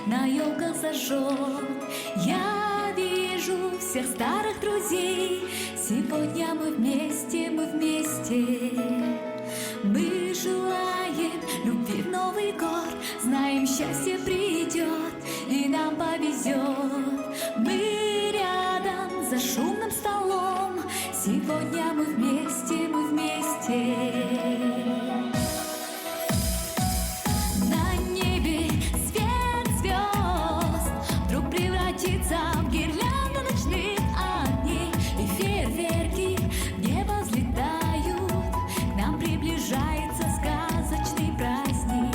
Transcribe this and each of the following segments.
на елках зажжет. Я вижу всех старых друзей, сегодня мы вместе, мы вместе. Мы желаем любви в Новый год, знаем, счастье придет и нам повезет. Мы рядом за шумным столом, сегодня мы вместе, мы вместе. На небе свет звезд вдруг превратится в гирлянду ночных огней, и фейерверки в небо взлетают, к нам приближается сказочный праздник.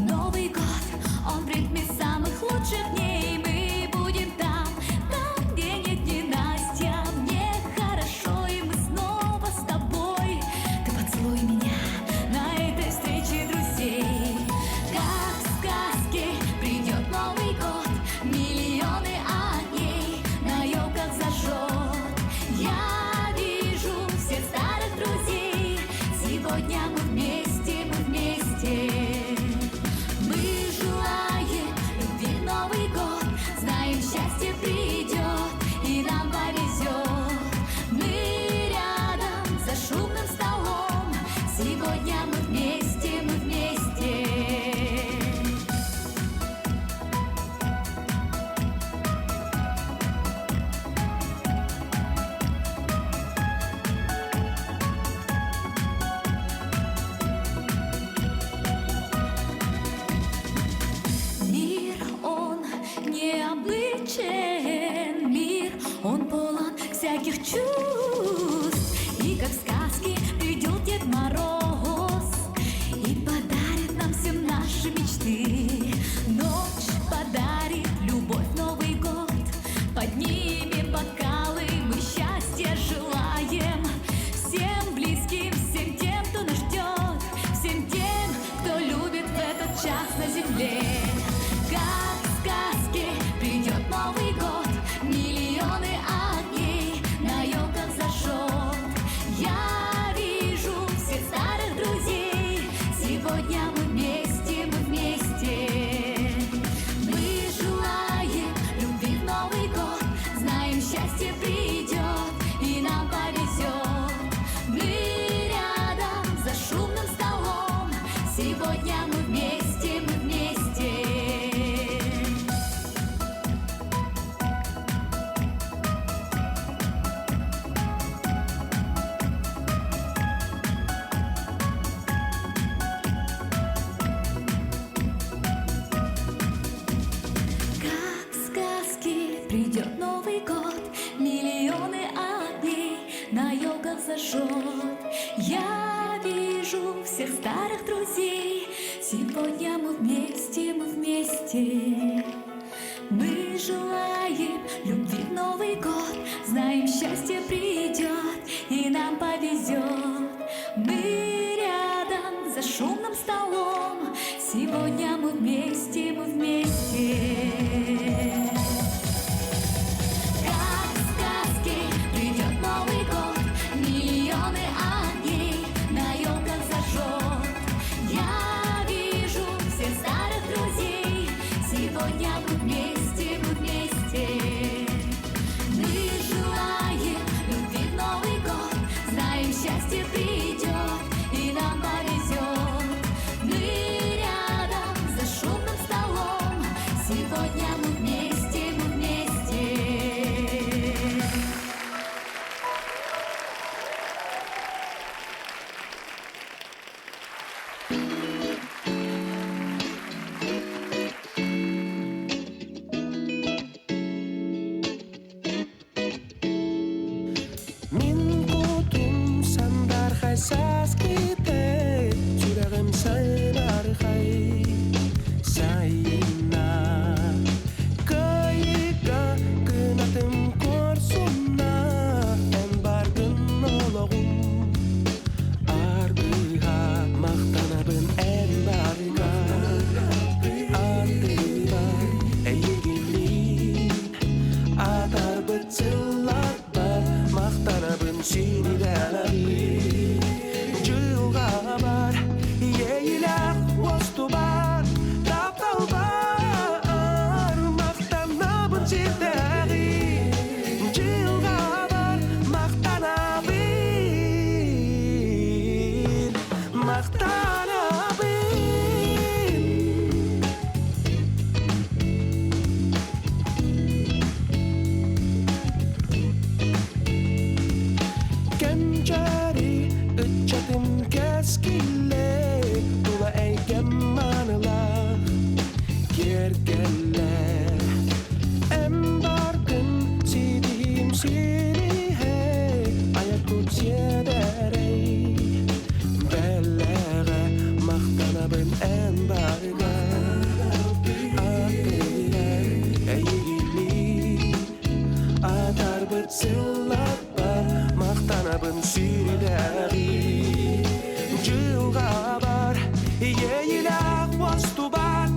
Новый год, он в ритме самых лучших дней. Мы будем там, там, где нет ненастья. Мне хорошо, и мы снова с тобой. Ты поцелуй меня на этой встрече друзей. Как в сказке придет Новый год, миллионы огней на елках зажжет. Я вижу всех старых друзей, сегодня мы вместе, мы вместе. Мы желаем любви в Новый год, знаем, счастье придет и нам повезет. Мы рядом за шумным столом, сегодня мы вместе, мы вместе. Мир, он необычен, мир, он полон всяких чувств. И как в сказке придет Дед Мороз и подарит нам всем наши мечты. Ночь подарит любовь, Новый год, поднимем бокалы, мы счастья желаем всем близким, всем тем, кто нас ждет, всем тем, кто любит в этот час на земле. Как в сказке придет Новый год, миллионы огней на елках зажжет. Я вижу всех старых друзей, сегодня мы вместе, мы вместе. Мы желаем любви в Новый год, знаем, счастье придет и нам повезет. Мы рядом за шумным столом, сегодня мы вместе, мы вместе. Как в сказке придет Новый год, миллионы огней на елках зажжет. Я вижу всех старых друзей, сегодня мы вместе, мы вместе. Мы желаем любви в Новый год, знаем, счастье придет и нам повезет. Мы рядом за шумным столом, сегодня мы вместе, мы вместе. Как в сказке придет Новый год, миллионы огней на елках зажжет. Я вижу всех старых друзей, сегодня мы вместе, мы вместе. Мы желаем erkelle Embarken sidim siri hei Ayakku tiederei Belere mahtana ben embarga Akılar eğili Atar bıtsıllar bar Mahtana ben sirideri Жылға бар Ейілақ босту бар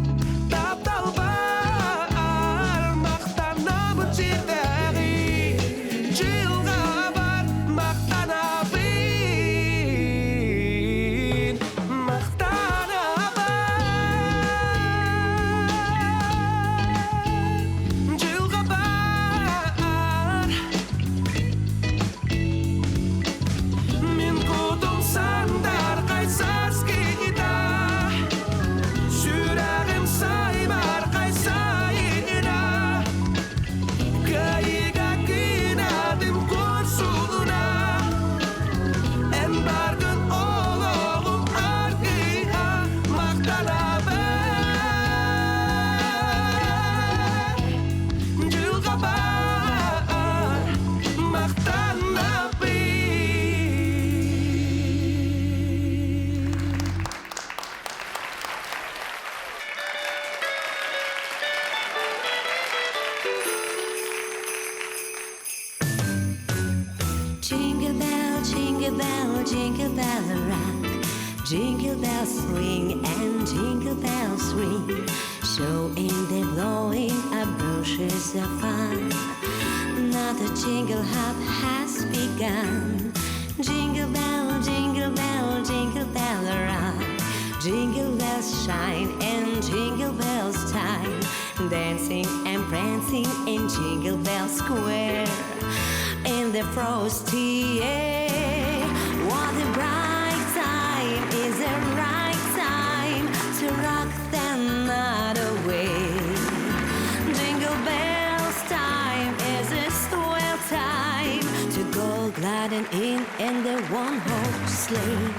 Таптал бар Мақтанамын жердегі Жылға бар Мақтанамын Жылға бар Мен құдым сандар қайсас кейда Жүрегім сайбар қайсайына Кайыға кинадым көрсуына Ән барғын олығым арқыға Мақтанабын Жылға бар Мақтанабын Jingle bell rock. Jingle bells swing and jingle bells ring. Showing the blowing of bushes of fun. Another jingle hop has begun. Jingle bell, jingle bell, jingle bell rock. Jingle bells shine and jingle bells time. Dancing and prancing in Jingle Bell Square. In the frosty air, what a bright time is the right time to rock the night away. Jingle bells time is a swell time to go gliding in the one-horse sleigh.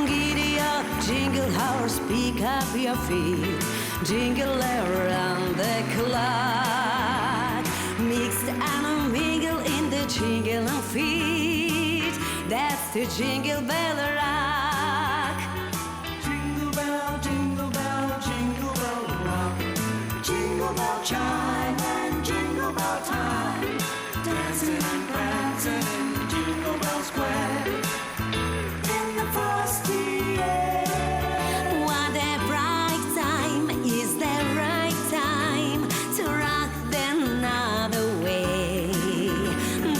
Giddy up, jingle horse, pick up your feet. Jingle around the clock. Mix and mingle in the jingle and feet. That's the Jingle Bell Rock. Jingle bell, jingle bell, jingle bell rock. Jingle bell chime and jingle bell time. Dancing and prancing in Jingle Bell Square. In the frosty air. What a bright time is the right time to rock the night away.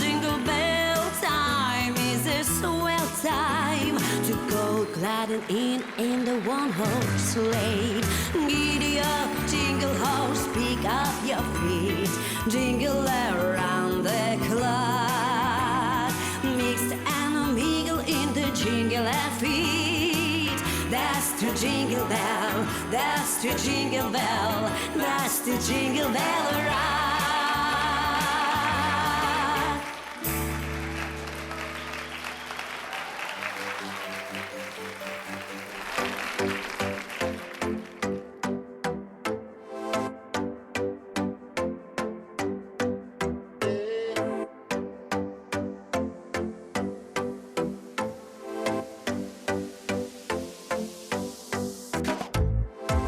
Jingle bell time is a swell time to go gliding in the one-horse sleigh. Giddy up, jingle horse, pick up your feet. Jingle around the clock. Mixed and mingle in the jingle and feet. That's the jingle bell, that's the jingle bell, that's the Jingle Bell Rock.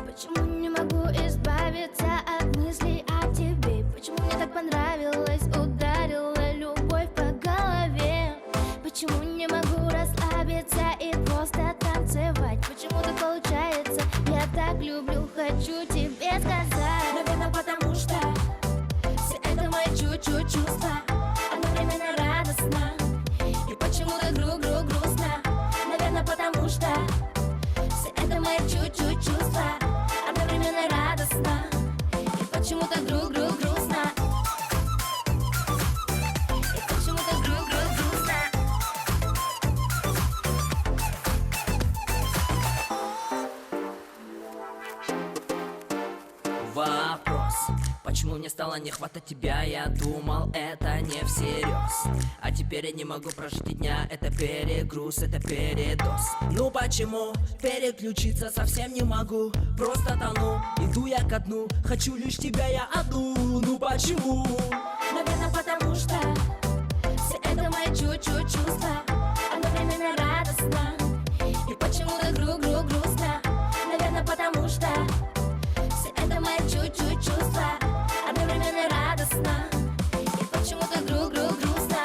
Почему не могу избавиться от мыслей о тебе? Почему мне так понравилось, ударила любовь по голове? Почему не могу расслабиться и просто танцевать? Почему так получается? Я так люблю, хочу тебе сказать. Наверное, потому что все это мои чуть-чуть чувства одновременно радостно. И почему-то грустно. Наверное, потому что все это мои чуть-чуть чувства одновременно радостно. И почему-то грустно. И почему-то грустно. Вопрос. вопрос: почему мне стало не хватать тебя? Я думал, это не всерьез, а теперь я не могу прожить и дня. Это перегруз, это передоз. Ну почему? Переключиться совсем не могу, просто тону, иду я ко дну. Хочу лишь тебя я одну. Ну почему? Наверное, потому что все это мои чуть-чуть чувства, одновременно радостно и почему-то грустно. Наверное, потому что все это мои чуть-чуть чувства, одновременно радостно и почему-то грустно.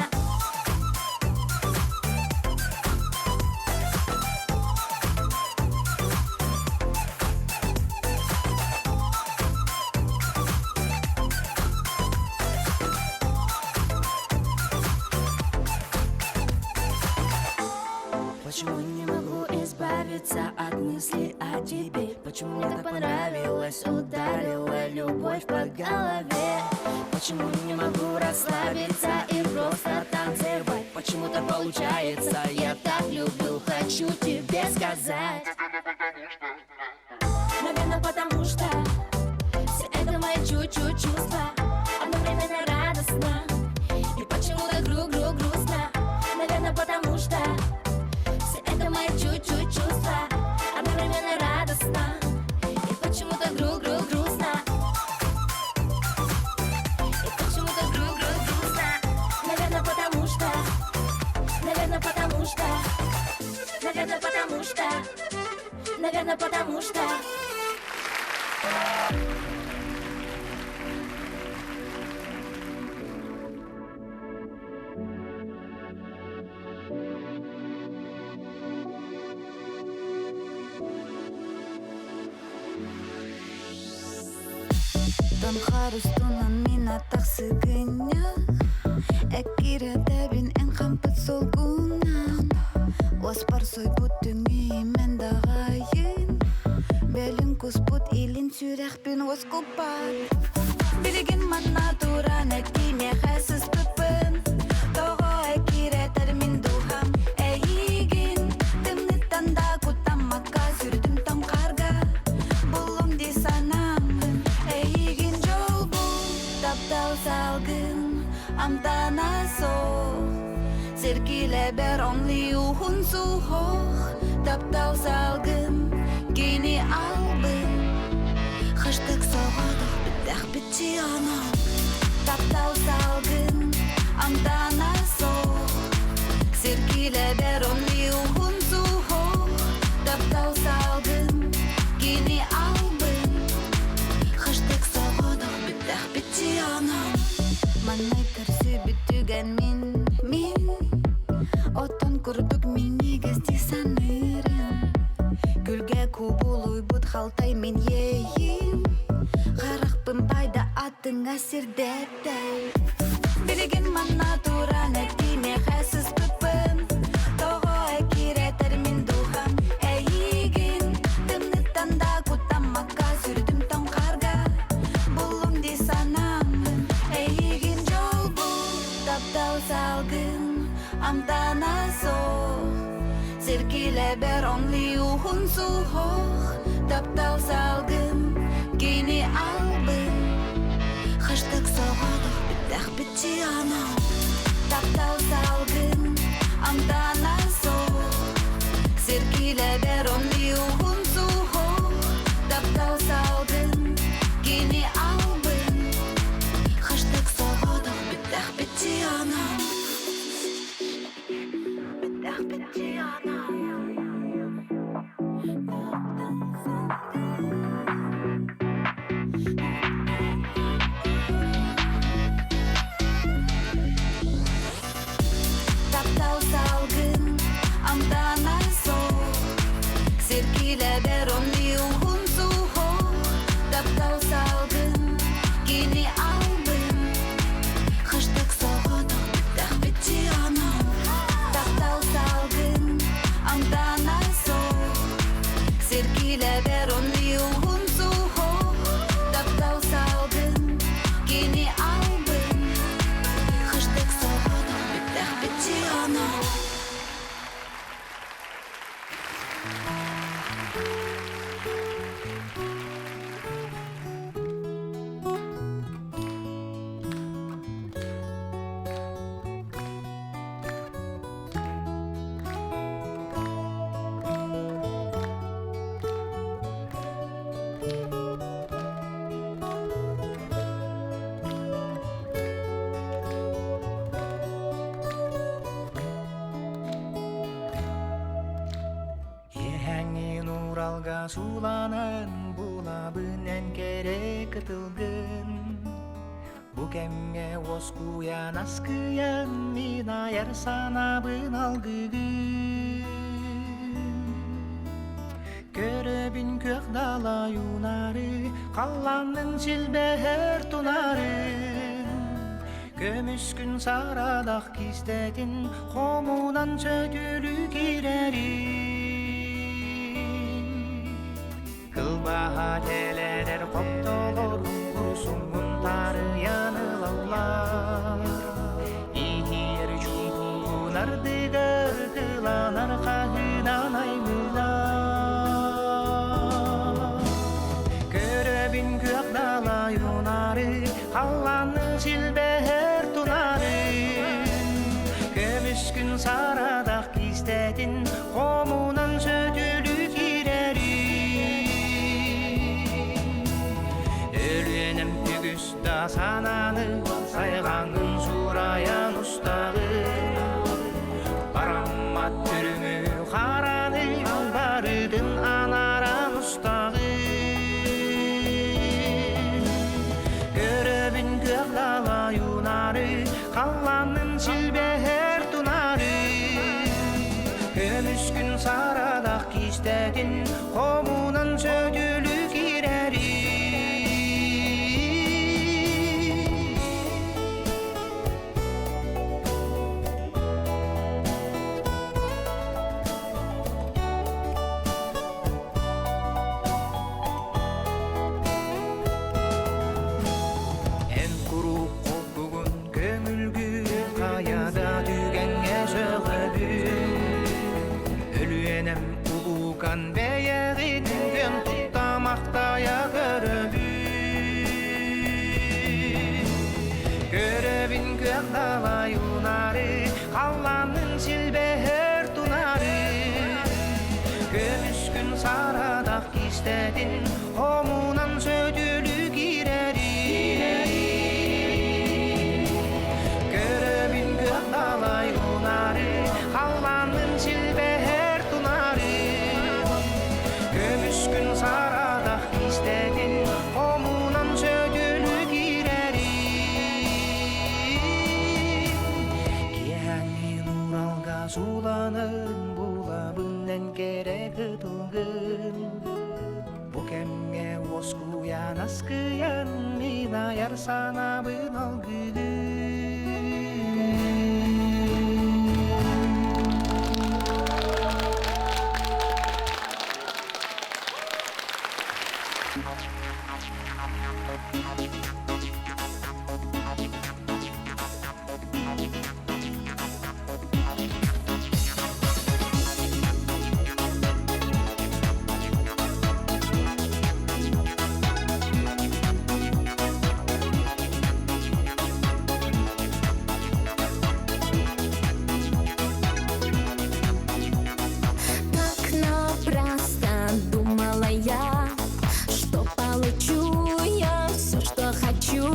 Почему не могу избавиться от мысли о тебе? Почему мне так понравилось, ударила любовь по голове? Почему не могу расслабиться и просто танцевать? Почему-то получается, я так люблю, хочу тебе сказать. Наверное, потому что все это мои чуть-чуть чувства, одновременно радостно и почему-то грустно. Наверное, потому что все это мои чуть-чуть чувства, одновременно радостно и почему-то грустно. И почему-то грустно. Наверное, потому что Наверное, потому что Dan harus tunan minatag segenya Ekira debin en kampet solgunan Was parsoy butungi mendagayin Belin kusput ilin sürek was kupat Bilgin man naturan ekine khasis pepin Togo ekire termin duham Eygin Timnit tanda kutam maka sürdüm tam karga Bulum di sanamın Eygin jol bu Taptal salgın Amtana so Serkile ber only uhun suhoch Taptal salgın Gini albın Hashtag soğadık bittek bitti anam Taptal salgın Amtana so Serkile ber only uhun suhoch Taptal salgın Gini albın Hashtag soğadık bittek bitti anam Manay tersi bitügen min Oton kurduk minigesti sanırım Gülge kubuluy but haltay min yeyim Qarakpın payda atыңа sirdetay Bilgin man naturan etine xasis pıpın Togo ekire termin duham Eygin Tımnı tanda kutam maka sürdüm tam karga Bulum di sanamın Eygin jol bu Taptal salgın Amtana so Serkile ber only uhun suhoch Taptal salgın Gini albın Hashtag soğadık bittek bitti anam Taptal salgın Amtana so Serkile ber only uhun suhoch Taptal salgın Gini albın Hashtag soğadık bittek bitti anam Уралга суланын булабынан керек кытылгын. Бу кемге оскуян аскыян мин аяр санабын алгыгын. Көрөбүн көк дала юнары, калланын силбер тунарын. Көмүскүн сарадак кистетин, комунан сөтүлү кирерин. Кылбаха теледер коптолор, курсуңун тарыяныл аллар. Ихир чуңкун ардыгар, кыланар кагынан аймылар. Көрөбүн көк дала юнары, калланын силбер тунарын. Көмүскүн сарадак кистетин, комунан сөтүлү кирерин. Өлүенем түгүстө сананы, сайгаңын сураян устагын. Барамат түрүмү караны, барыдын анаран устагын. Көрөбүн көк дала юнары, калланын силбер тунарын. Көмүскүн сарадак кистетин, комунан сөтүлү кирерин. Улукан бейегин көн туттамактая көрөбүн. Көрөбүн көк дала юнары, калланын силбер тунарын. Көмүскүн сарадак кистетин, комунан сөтүлү кирерин. Көрөбүн көк дала юнары, калланын силбер тунарын. Көмүскүн сарадак кистетин, комунан сөтүлү кирерин. Кияңин Уралга суланын булабынан керек кытылгын. Бу кемге оскуян аскыян мин аяр санабын алгыгын. Что получу я все, что хочу.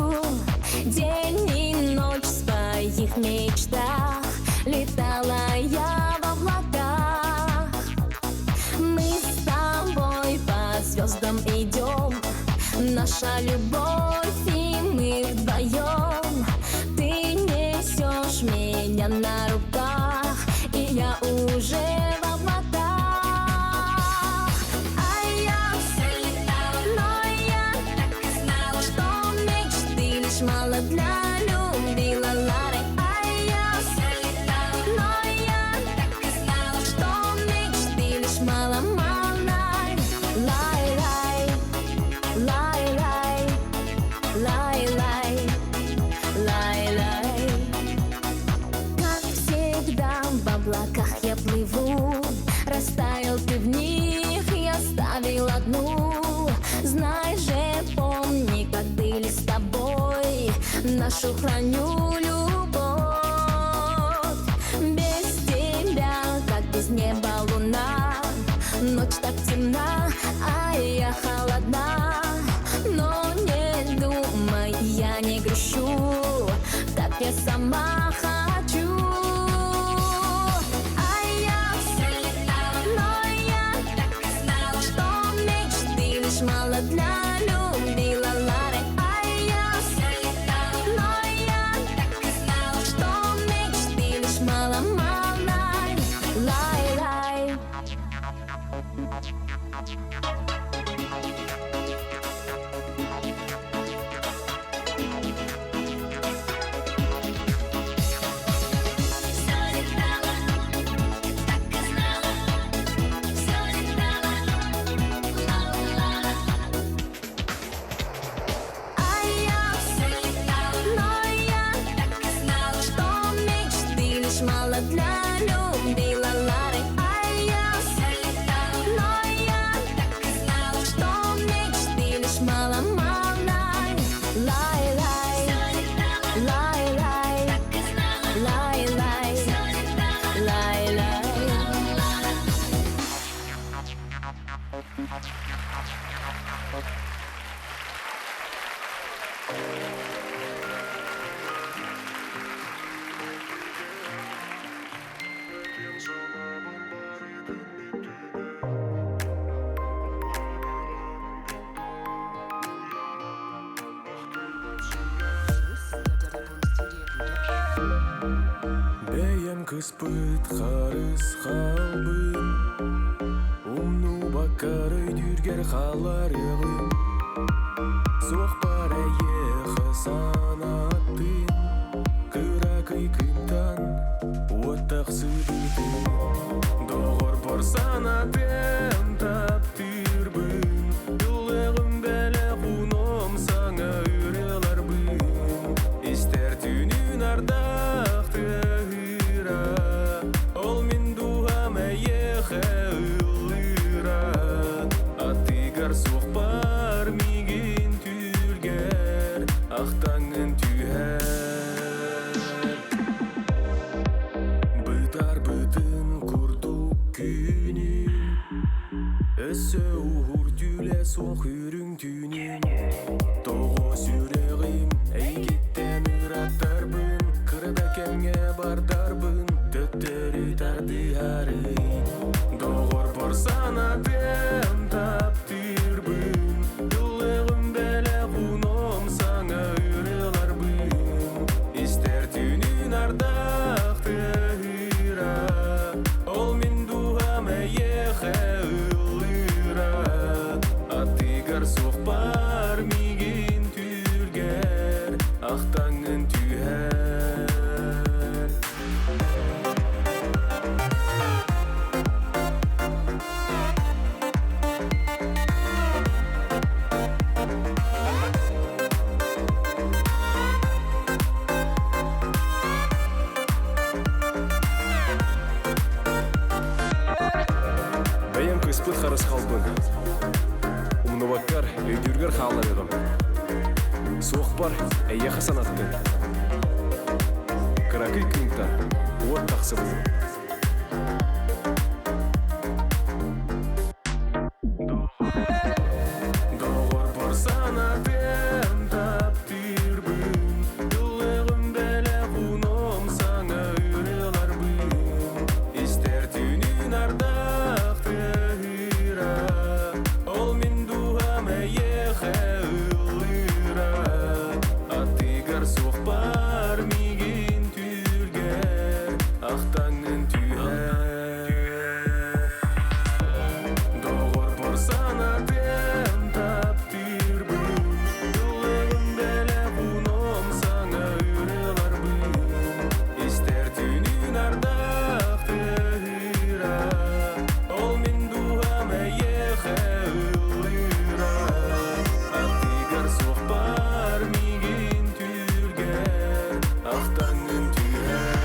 День и ночь в своих мечтах летала я в облаках. Мы с тобой по звездам идем, наша любовь и мы вдвоем. Ты несешь меня на руках, и я уже в облаках. Мало для любила Лары. А я все летала, но я так и знала, что мечты лишь мало-мало. Лай-лай, лай-лай, лай-лай, лай-лай. Как всегда в облаках я плыву, растаял ты в них, я оставил одну. Знай же, помни, как были с тобой, нашу храню любовь. Без тебя, как без неба луна, ночь так темна, а я холодна. Но не думай, я не грущу, так я сама хочу. А я все летала, но я так и знала, что Лай, лай, лай, лай, лай, лай, лай, лай. Бәйем кыспыт харыс халбын Умну бакары дүргер халар егым Соқпар әйе санаттын Кыракый кымтан Оттақ сүдітін Доғыр бар санатым таптырбын Юлығым бәлі құным саңа үреларбын Истер түнін ардақты ыра Ол мен дуғам әйеқі ылыра Атығар соқпар меген түргер Ақтаңын түйәр Бұтар бұтын күрдік күнін Өсі ұғыр түлі соқ үрің түнін Тоғы сүрегім әйгеттен ұраттарбын Қырда кәмге бардарбын Төттері тарды арый Доғыр бар санатым таптырбын Юлығым бәлі құным саңа үреларбын Истер түнін ардақты ыра Ол мен дуғам әйеқі ылыра Атығар соқпар меген түргер Ақтаңын түйәр Бәйем кыспыт харыс халбын Умну баккар өйдүргер халар егым Соқпар әйеқі санаттын Кыракый кымтан Оттақ сыбын Доғыр бар санатым таптырбын Юлығым бәлі құным саңа үреларбын Истер түнін ардақты ыра Ол мен дуғам әйеқі ылыра Атығар соқпар меген түргер Ақтаңын түйәр Доғыр бар санатым таптырбын Юлығым бәлі құным саңа үреларбын Истер түнін ардақты ыра Ол мен дуғам әйеқі ылыра Атығар соқпар меген түргер Ақтаңын түйәр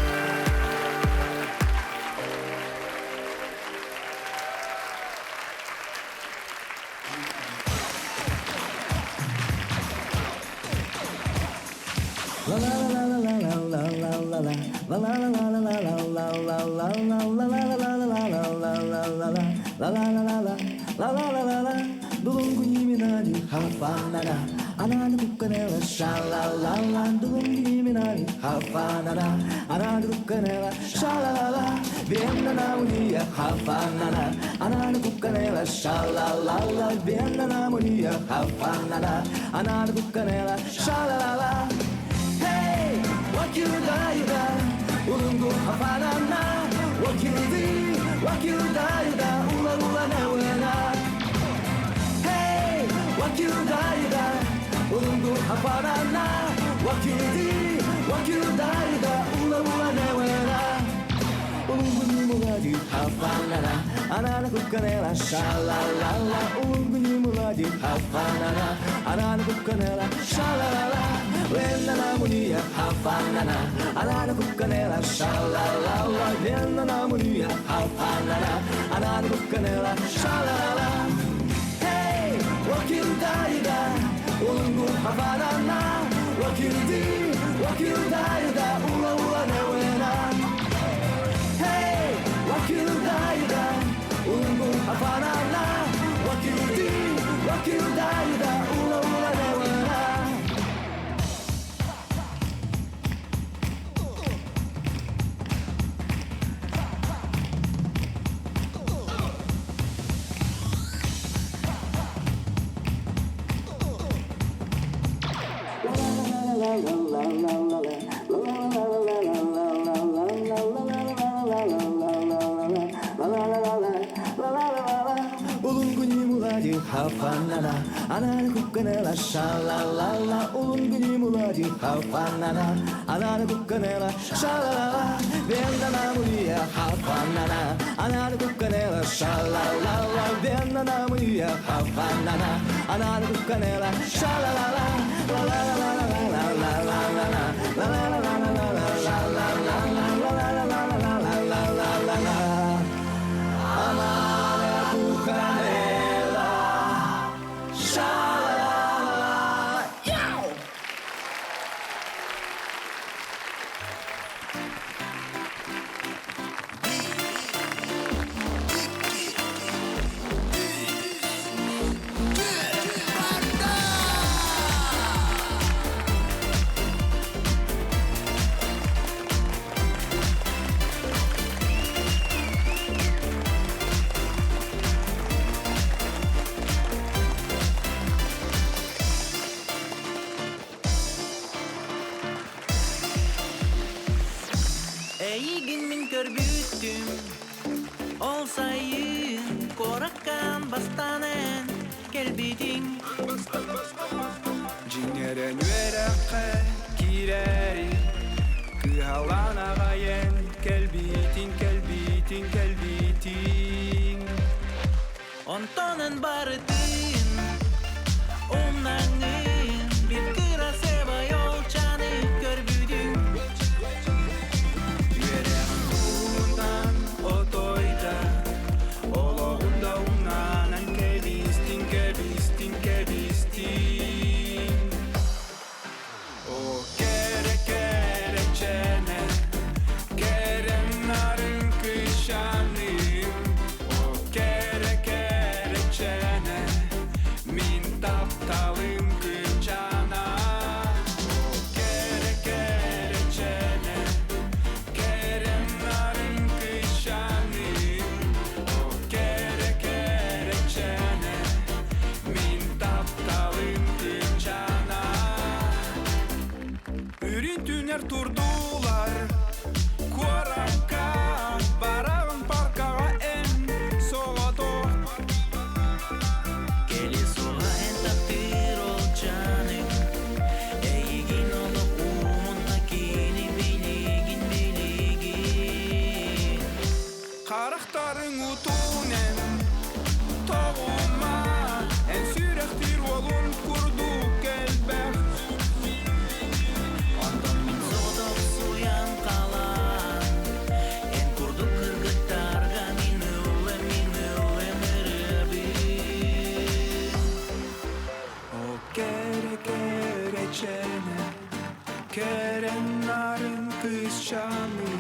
Anani kukanela shalalala Dulungi minani hafanana Anani kukanela shalalala Vienna na unia hafanana Anani kukanela shalalala Vienna na unia hafanana Anani kukanela shalalala Hey, what you da Ulungu hafanana What you da Ula ula na wena Hey, what you da Ulungu hafanana Wakidi daida ula ula newena Ulungu nimuladi hafanana Anana kukanela shalalala Ulungu nimuladi hafanana Anana kukanela shalalala Venna namunia hafanana Anana kukanela shalalala Venna namunia hafanana Anana kukanela shalalala Hey, wakidi daida ulungu hafanana wakirudayda ula ula newena hey wakirudayda ulungu hafanana wakirudayda ula ula newena Hafanana, anana kukanela, shalalala. Ulunguni muladi, hafanana, anana kukanela, shalalala. Venda na mulher, hafanana, anana kukanela, shalalala. Venda na mulher, hafanana, anana kukanela, shalalala. La la la la la la la la la la la la la la la la la la la la. Anana kukanela. Эйигин мин көрбүттүм ол сайын кораккан бастанен келбидиң Жинерен вераққа кирери Кыхаланағайын келбитин онтонын барытын омнаңын бир кырасеба йолчаны көрбүдүң Вереғын куындан отойда Ологында умнанан кебистин О кере чене Керем нарын кышаным О кере чене Мин тапталым кычана О кере чене Керем нарын кышаным О кере чене Мин тапталым кычана Үрин түнер турдулар Коракка барағын паркаға эн соғато кели суга энтактыр ол чаны эйигин олу умунна кини билигин Қарақтарың утунен тоғыма Эн сүректір олын күрду келбәқ Ondan min soğuduk suyan kalan En kurdu kırgıttarga min öyle mürübi O kere çene Keren narın kışanı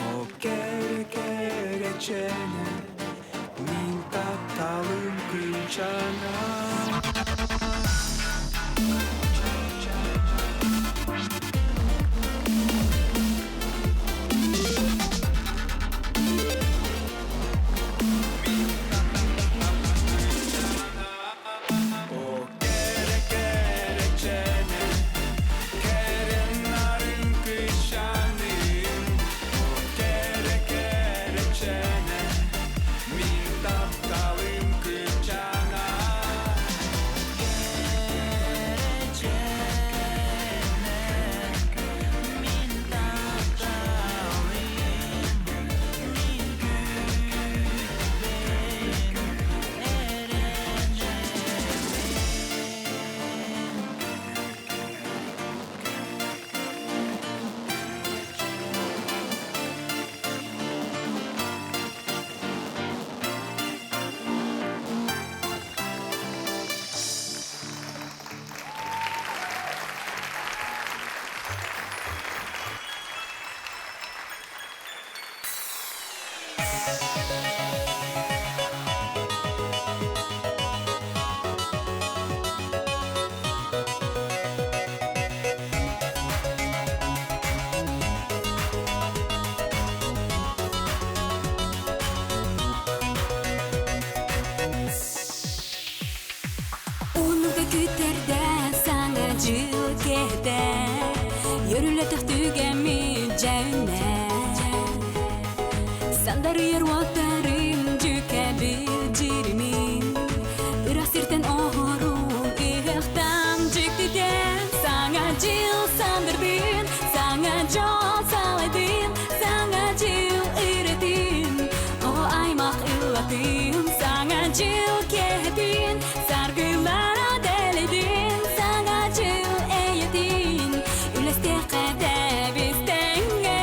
O kere çene Min taptalım kışana O kere çene Keren narın kışanı O kere çene Min taptalım kışana кете Йөрүләтек түгәми җәүнә Сандары ярвактарым жүкәбі җирмин Ирак сиртен оғырун иғтам жүктеден Саңа жил сандырдын, саңа жол салайдын Саңа жил иретин, оғы аймақ иллатын Саңа жил кетин, саргылара деледин Саңа жил эйетин, үлесте қәді бізденге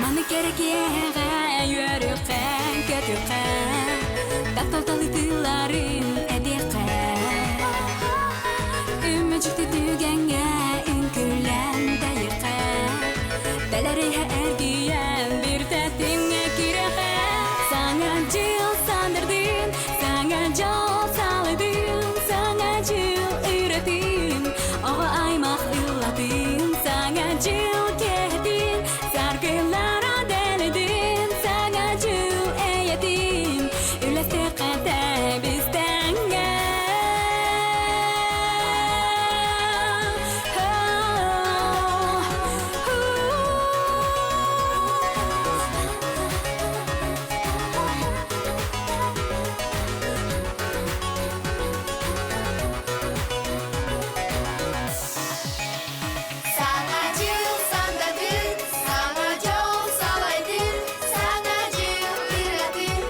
Маны керек еға үйіріқен көтіқен Тақталталы тыларын әдеқен Үміжікті түгенге үнкілен дайықен Тәләрейхе әргиен бір тәтіңе киреқен Саңа жыл сандырдың, саңа жол салайдың Саңа жыл үйретің, оғы аймақ иллатын Саңа жыл кетің, саргылара деледin Саңа жыл эйетин, үлесте қәті бізденге Саңа жыл сандадың, саңа жол салайдың Саңа жыл үйретің,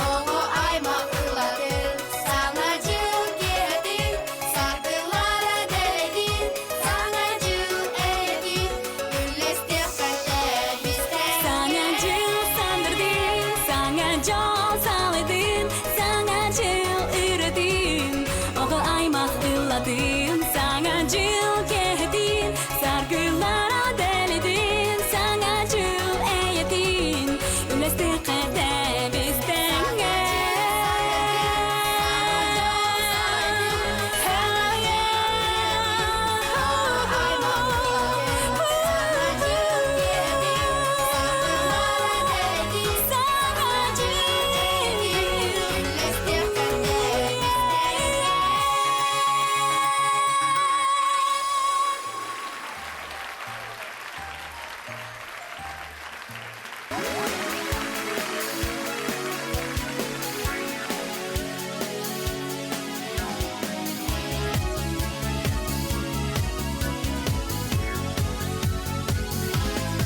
оғы аймақ ылладың Саңа жыл кетің, сардылара деледin Саңа жыл эйетин, үлесте қайта бізден Саңа жыл сандырдың, саңа жол салайдың Саңа жыл үйретің, оғы аймақ ылладың Саңа жыл кетің, саргылара деледin Саңа жыл эйетин, үлесте қайта бізденге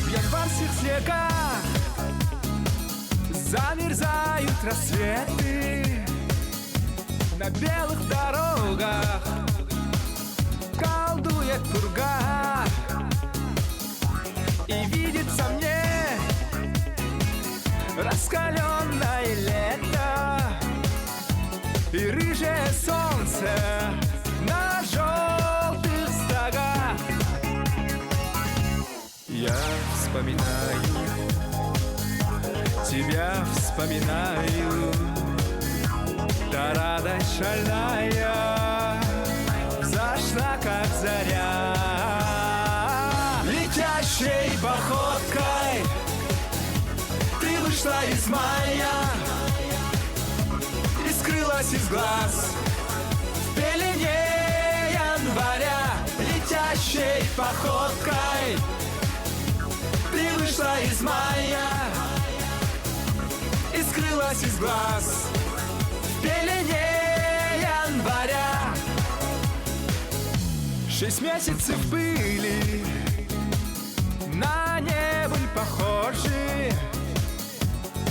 В январских снегах замерзают рассветы На белых дорогах колдует пурга И видится мне раскаленное лето И рыжее солнце на желтых стогах Я вспоминаю, тебя вспоминаю Та радость шальная зашла, как заря Летящей походкой ты вышла из мая И скрылась из глаз в пелене января Летящей походкой ты вышла из мая И скрылась из глаз в пелене января 6 месяцев были на небо похожи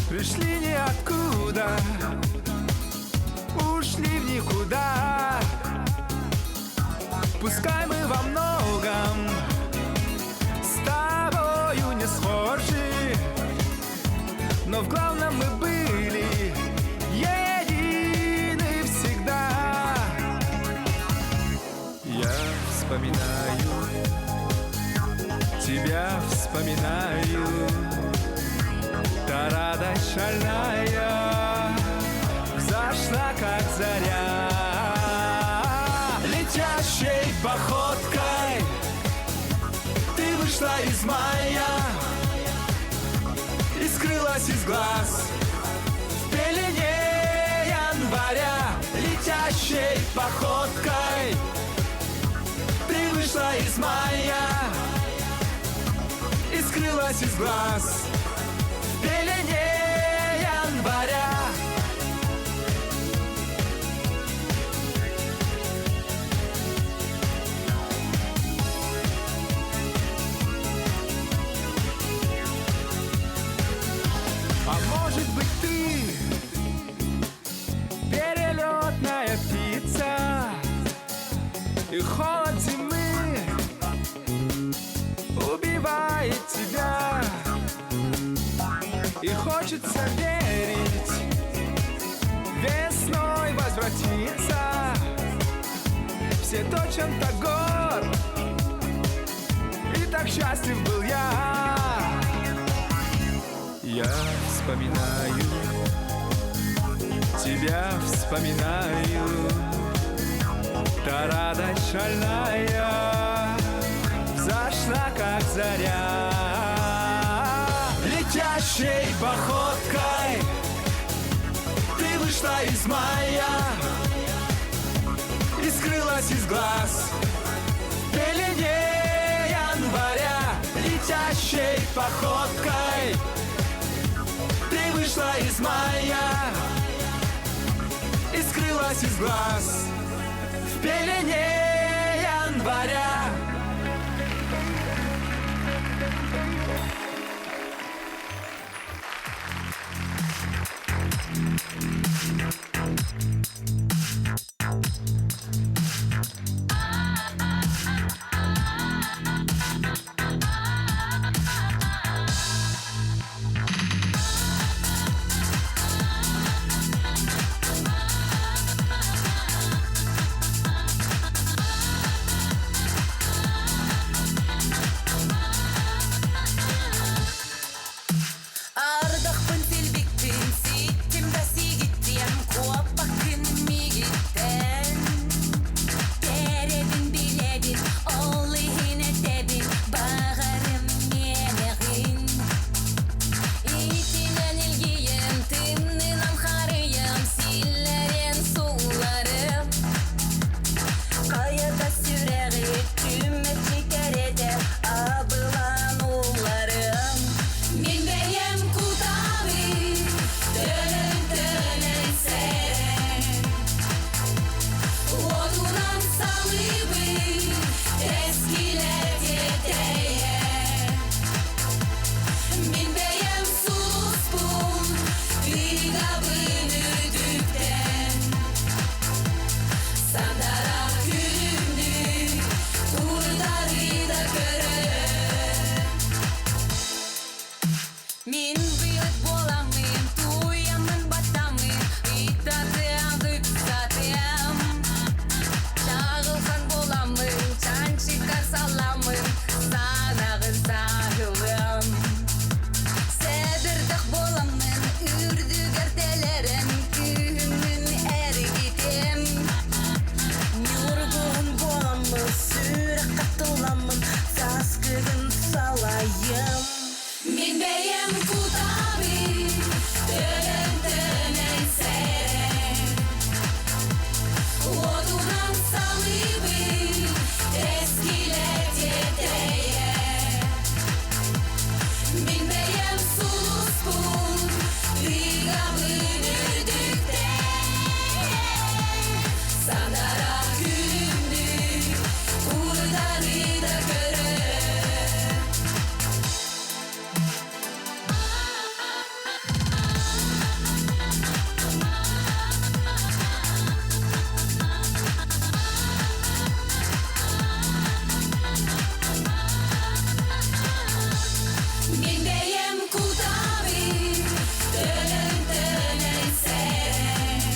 Пришли ниоткуда, ушли в никуда Пускай мы во многом с тобою не схожи Но в главном мы были едины всегда Я вспоминаю, тебя вспоминаю Та радость шальная зашла, как заря походкой ты вышла из мая и скрылась из глаз в пелене января. Летящей походкой ты вышла из мая и скрылась из глаз в пелене января. А может быть ты перелетная птица, и холод зимы убивает тебя, и хочется верить, весной возвратиться. Все то, чем-то горд, и так счастлив был я. Я вспоминаю, тебя вспоминаю, та радость шальная взошла, как заря. Летящей походкой ты вышла из мая и скрылась из глаз в пелене января. Летящей походкой ты вышла из мая и скрылась из глаз в пелене января. Ардақпын селбекпен сеттім бәсе кеттен қуаппақ күнме кеттен Беребін билебін олығын әтебін бағарым менеғін Итінен елгейім тымнын анқарыйым силлерен соуларым Қайыда сүрәғі түмет шекереде абылан оларым Мен бәйем кутабы, төнін сәрін Отунан салыбы, тәскіләте тәйе Мен бәйем сұлыспын, үйгабын үдіктен Сандара күлімді, құрдары да көріп Мен бұйыт боламын, туямын батамын, итаты аңдып сатым Шағылған боламын, чаншыққа саламын, санағы сағылым Сәдірдік боламын, үрдік әртелерін, күнін әрі кетем Нүргін боламын, сүрі қаттыламын, саскығын салайым Мен бәйем кутабы, төнін сәрін Отунан салыбы, тәскіләте тәйе Мен бәйем сұлыспын, үйгабын үдіктен Сандара күлімді, құрдары да көріп Мен бәйем кутабы, төнін сәрін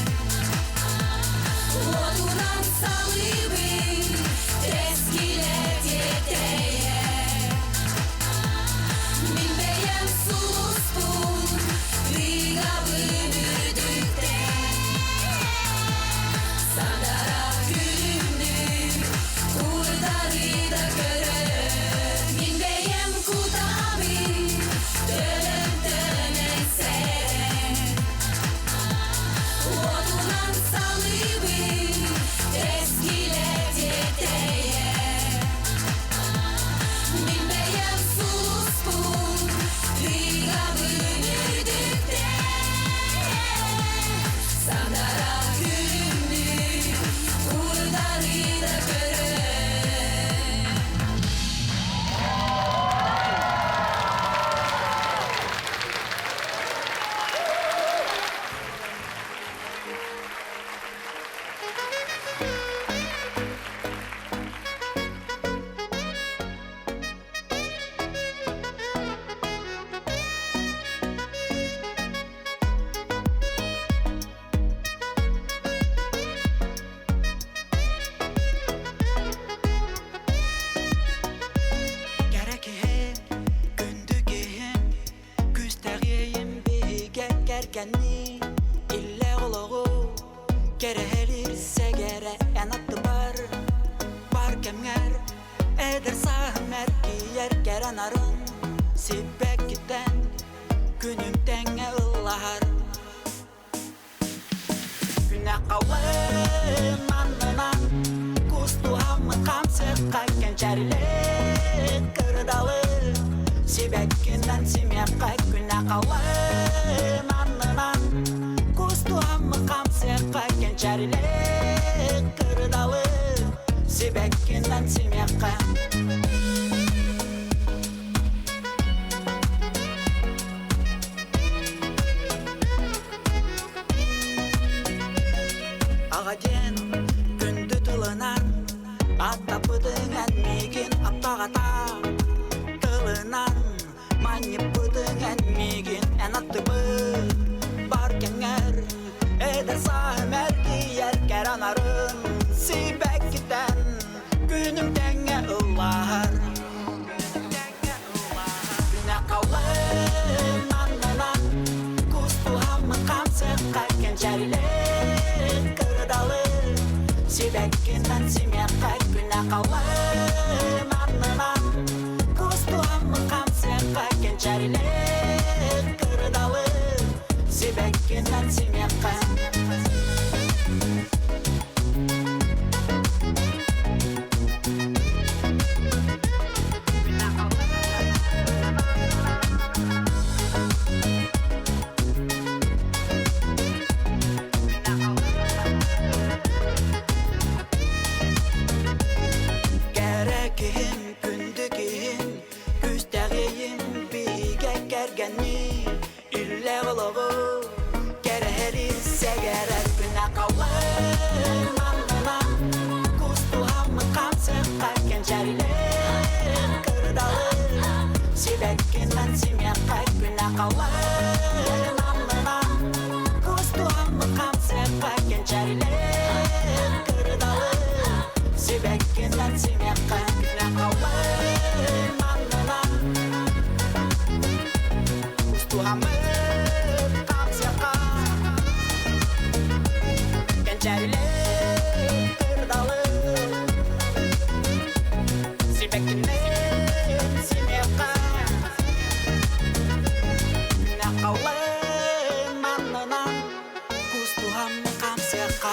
Отунан салыбы, тәскіләте тәйе Мен бәйем сұлыспын, үйгабын үдіктен Сандара күлімді, келгенни илле ологу керехелир сегере энатты бар кемгер эдер сахмер киер керанарын сипек китен күнүм теңе ыллар күнә калы маннынан кусту хамы камсыкка кенчәриле кырдалы сибеккинен симекка күнә калы маннынан кусту хамы камсыкка кенчәриле кырдалы сибеккинен симекка Ағаден күнді тылынан аттапыдың әнмеген аптағата тылынан манипыдың әнмеген ән аттыбы бар кәңер әдір сағым әркейер кәранарын сибәк кітен күнім тәңе ұллар күнә қаулы маннынан күсту хамы қамсыққа кәнчәрілі Сибеккинен симекка күнә калы маннынан Кусту хамы камсыкка кенчәриле кырдалы Сибеккинен симекка Ille ologu kereheli segere күнә калы маннынан Кусту хамы камсыкка кенчәриле кырдалы Сибеккинен симекка күнә калы маннынан Кусту хамы камсыкка кенчәриле кырдалы Сибеккинен симекка күнә калы маннынан Hamı kapsaka Gençerle kırdalı Sibekine simeka Ne kavle mannanan Kustu hamı kapsaka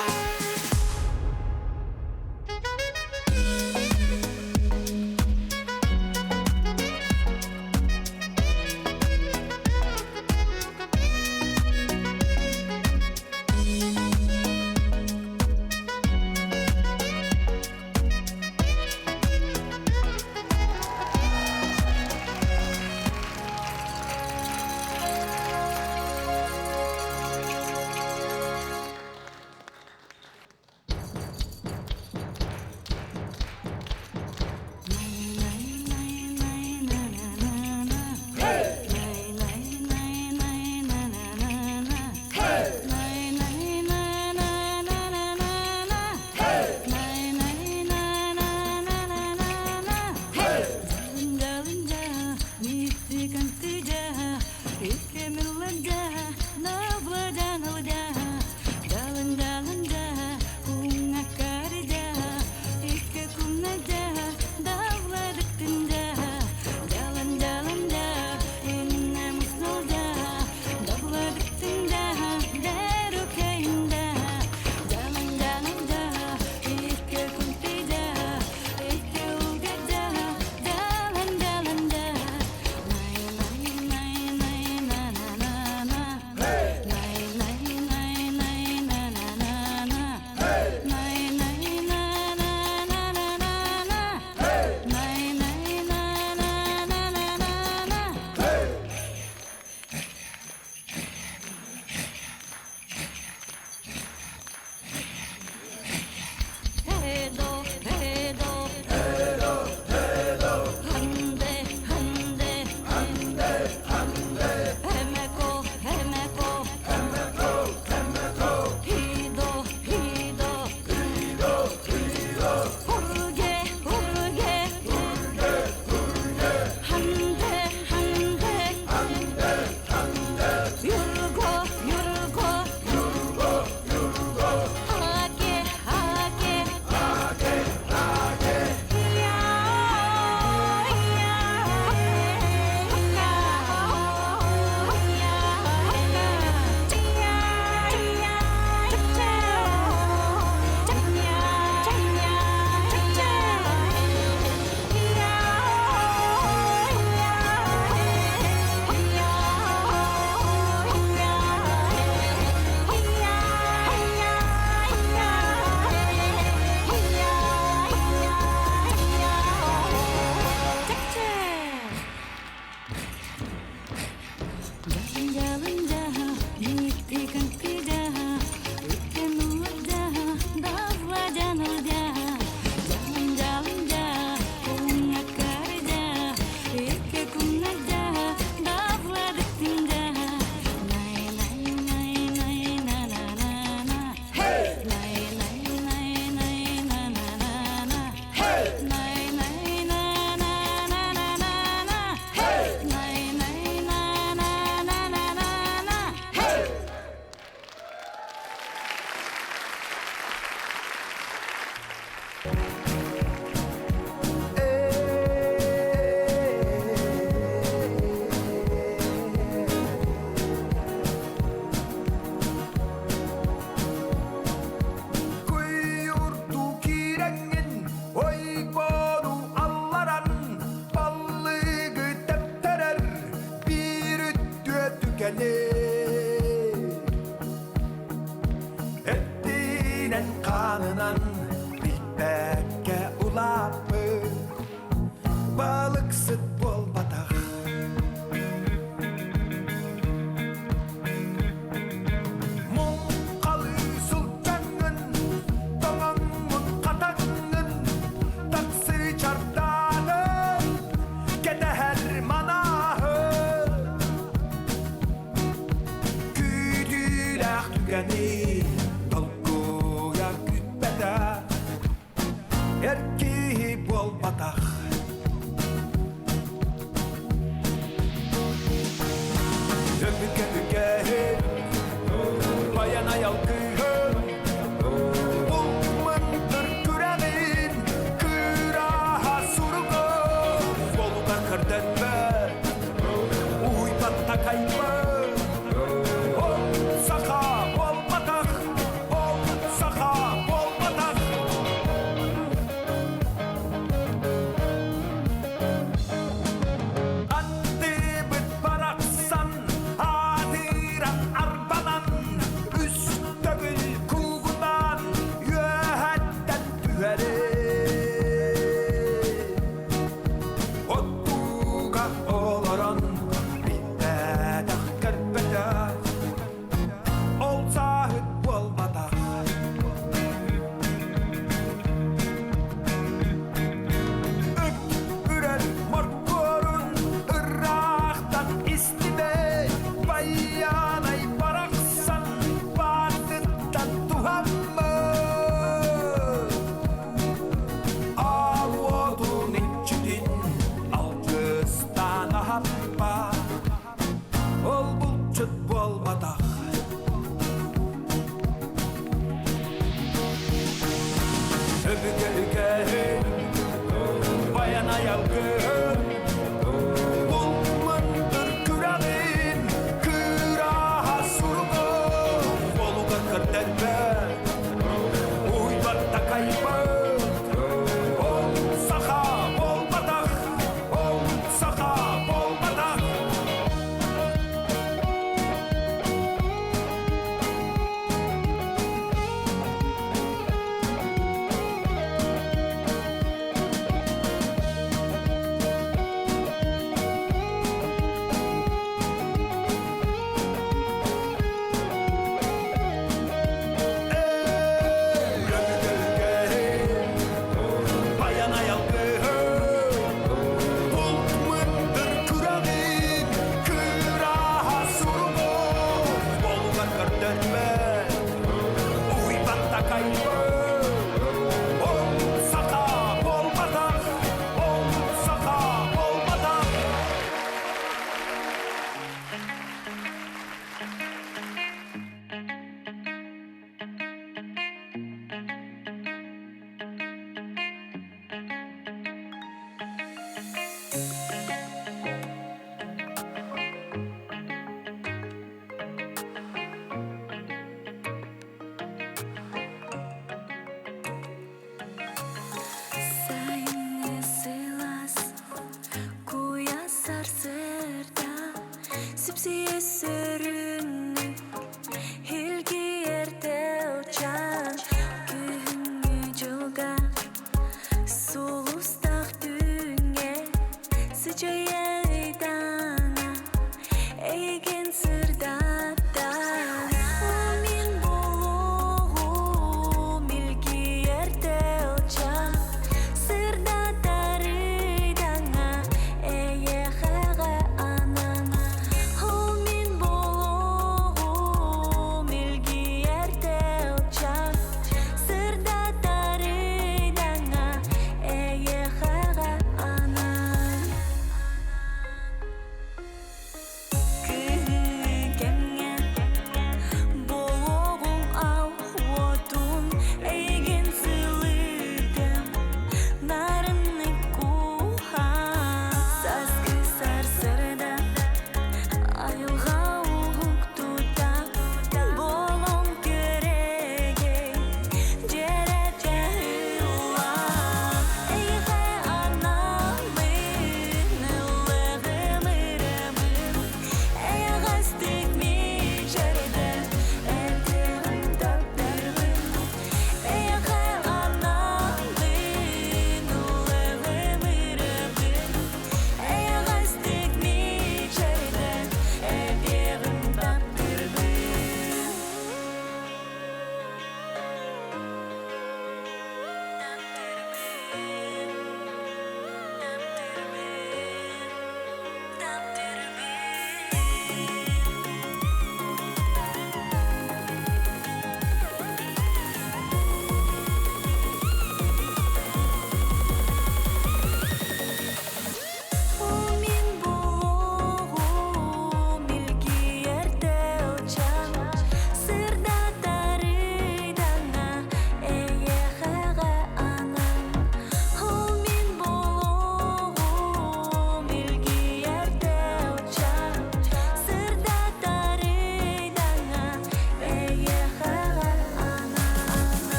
kanınan bilbekке ulapı balık süt bol batak Mun kalı sultanın Donanın katanın Taksı çardanın Kedeher manahı Küdülah tügeni Dolguya kütbede Erki bol batak Öpüke büke Bayana yalgın Bulmandır küremin Kıraha surugu Volga kırdetme Uy batta kayma Ol saka bol batak Ol saka bol batak Andi bit baraksan Hadiran arbanan Üstögül kuğudan Yöhetten tüheri Ottuga olaran Bittedah kerbedah Ol sahip bolmadak Üren morkorun Irak'tan istide Bayanay baraksan Batıttan tuhamı Al odun içidin Alkıstan ahappa Ol bulçut bolmadak Öbüke Bayana yalgın Bulmandır küremin Kıraha surugu Volga kırdetme Uy batta kayma Ol saka bol batak Ol saka bol batak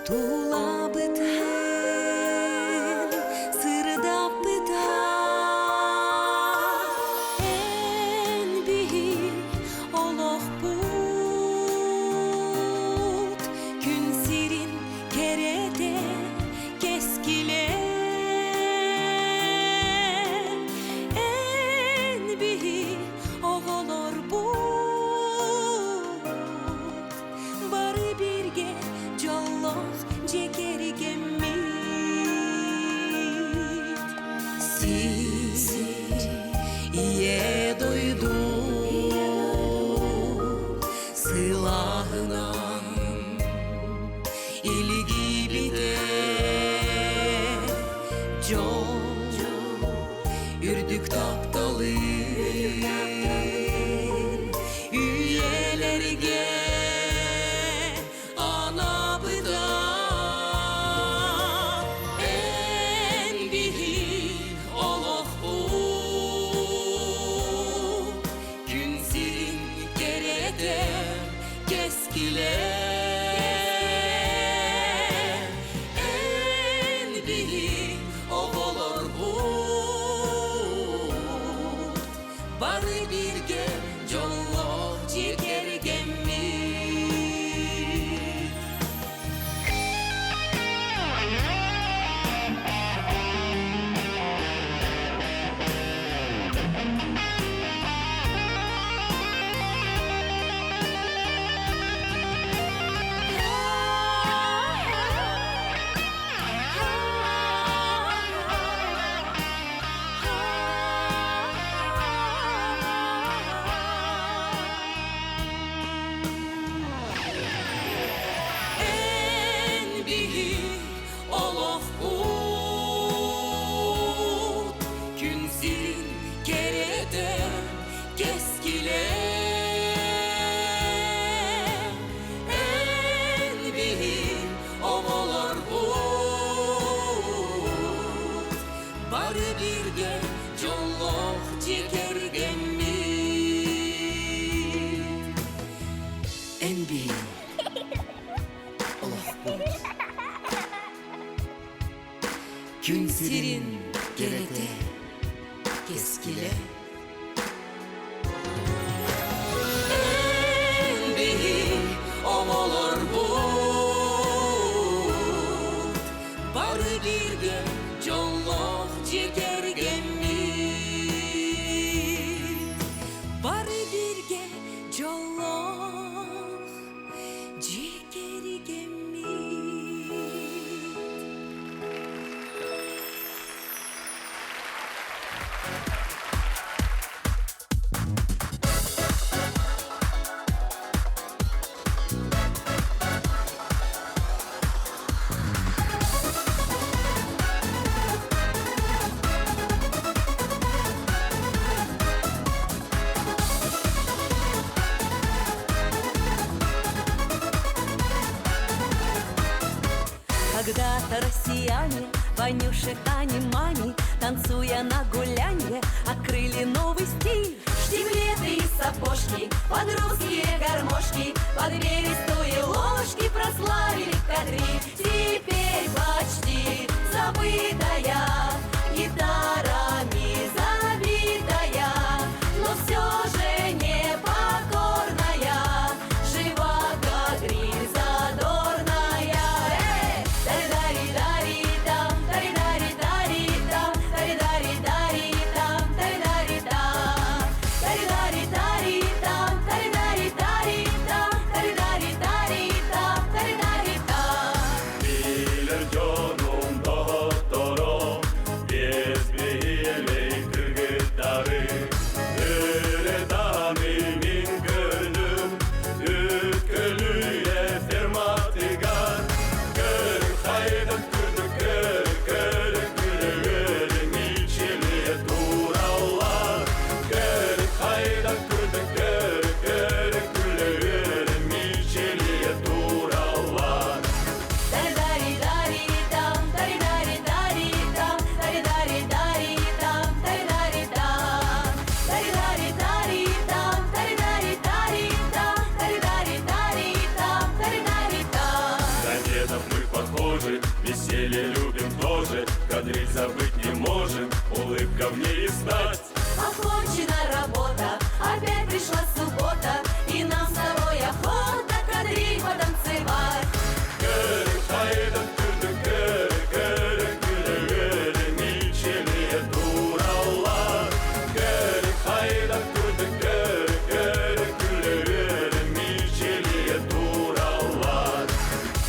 Тула бітен, сырда біта, эн биһи олох бут, күн сирин керете кескиле, эн биһи оголор бут, бары бирге жоллох жекергеммит. Сиз ие дойду сылагынан илиги бите жол үрдүк тапталы үйелерге ана быда эн биһи олох бут, күн сирин керете кескиле, эн биһи оголор бут, бары бирге жоллох жекергеммит. Эн биһи олох бут, күн сирин керете кескиле, эн биһи оголор бут, бары бирге жоллох жекергеммит. Эн биһи олох бут, күн сирин керете кескиле, эн биһи оголор бут, бары бирге жоллох жекергеммит, бары бирге жоллох жекергеммит. Когда-то россияне, Ванюше, Ане, Мане, танцуя на гулянье, открыли новый стиль. Штиблеты и сапожки, под русские гармошки, под берестые ложки прославили кадри. Теперь почти забытая, гитарами забитая, но все же непокорная, жива кадри задорная. Тари-дари-дари-дам, тари-дари-дари-дам, тари-дари-дари-дам, тари-дари-дам, тари-дари-дари-дам, тари-дари-дари-дам, тари-дари-дари-дам, тари-дари-дам. Bilir canım dağıtta похожи, веселье любим тоже, кадриль забыть не можем, улыбка в ней стать. Окончена работа, опять пришла суббота, и нам с тобой охота кадриль потанцевать. Гэры, хайда, күлді, гэры, гэры, күлі, гэры, меченые дуралар. Гэры, хайда, күлді, гэры, гэры, күлі, гэры, меченые дуралар.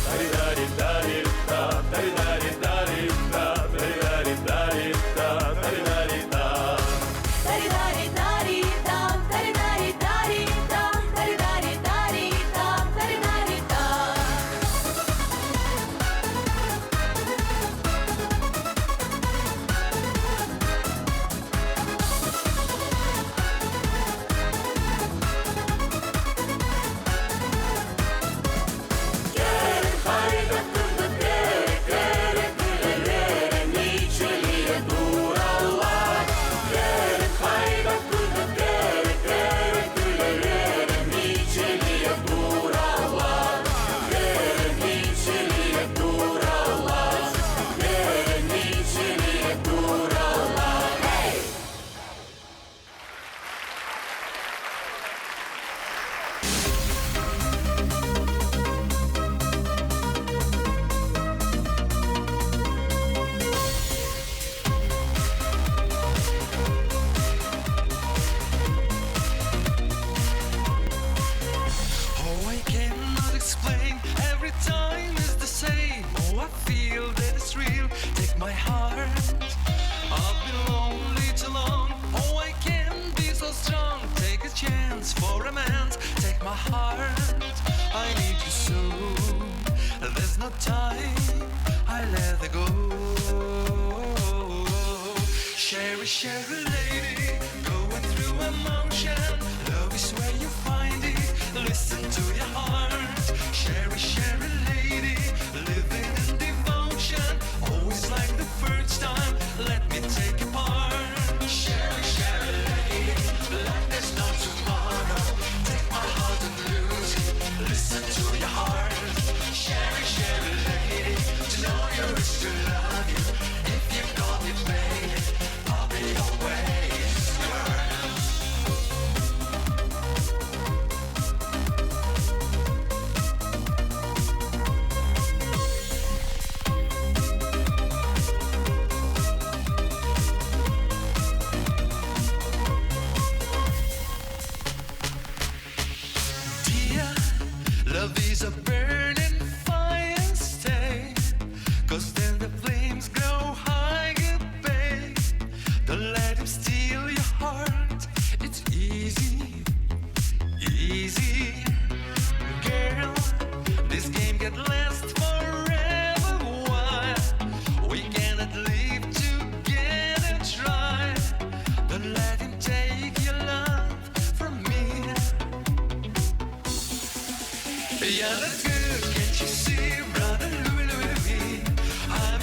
Тари-дари-дари-та, тари-дари-дари-та, тари-дари-дари-та, тари-дари-та. Тари-дари-дари-там, тари-дари-дари-там, тари-дари-дари-там, тари-дари-там. Oh, I cannot explain. Every time is the same. Oh, I feel that it's real. Take my heart. I've been lonely too long. Oh, I can't be so strong. Take a chance for a man. Take my heart. I need you so. There's no time. I let it go. Sherry, Sherry lady, going through emotion. Love is where you find it. Listen to your heart. Sherry, Sherry lady, living in devotion. Always like the first time. Let me take your part. Sherry, Sherry lady, like there's no tomorrow. Take my heart and lose it. Listen to your heart. Sherry, Sherry lady, to know you is to love you. If you got me, baby, I'll be always yours. Dear, love is a burning fire, stay. 'Cause then the flames grow higher, babe. Don't let him steal your heart. It's easy, easy. Girl, this game can last forever. Why? We cannot live together, try. Don't let him take your love from me. Yeah, that's good. Can't you see, brother Louie, Louie, me? I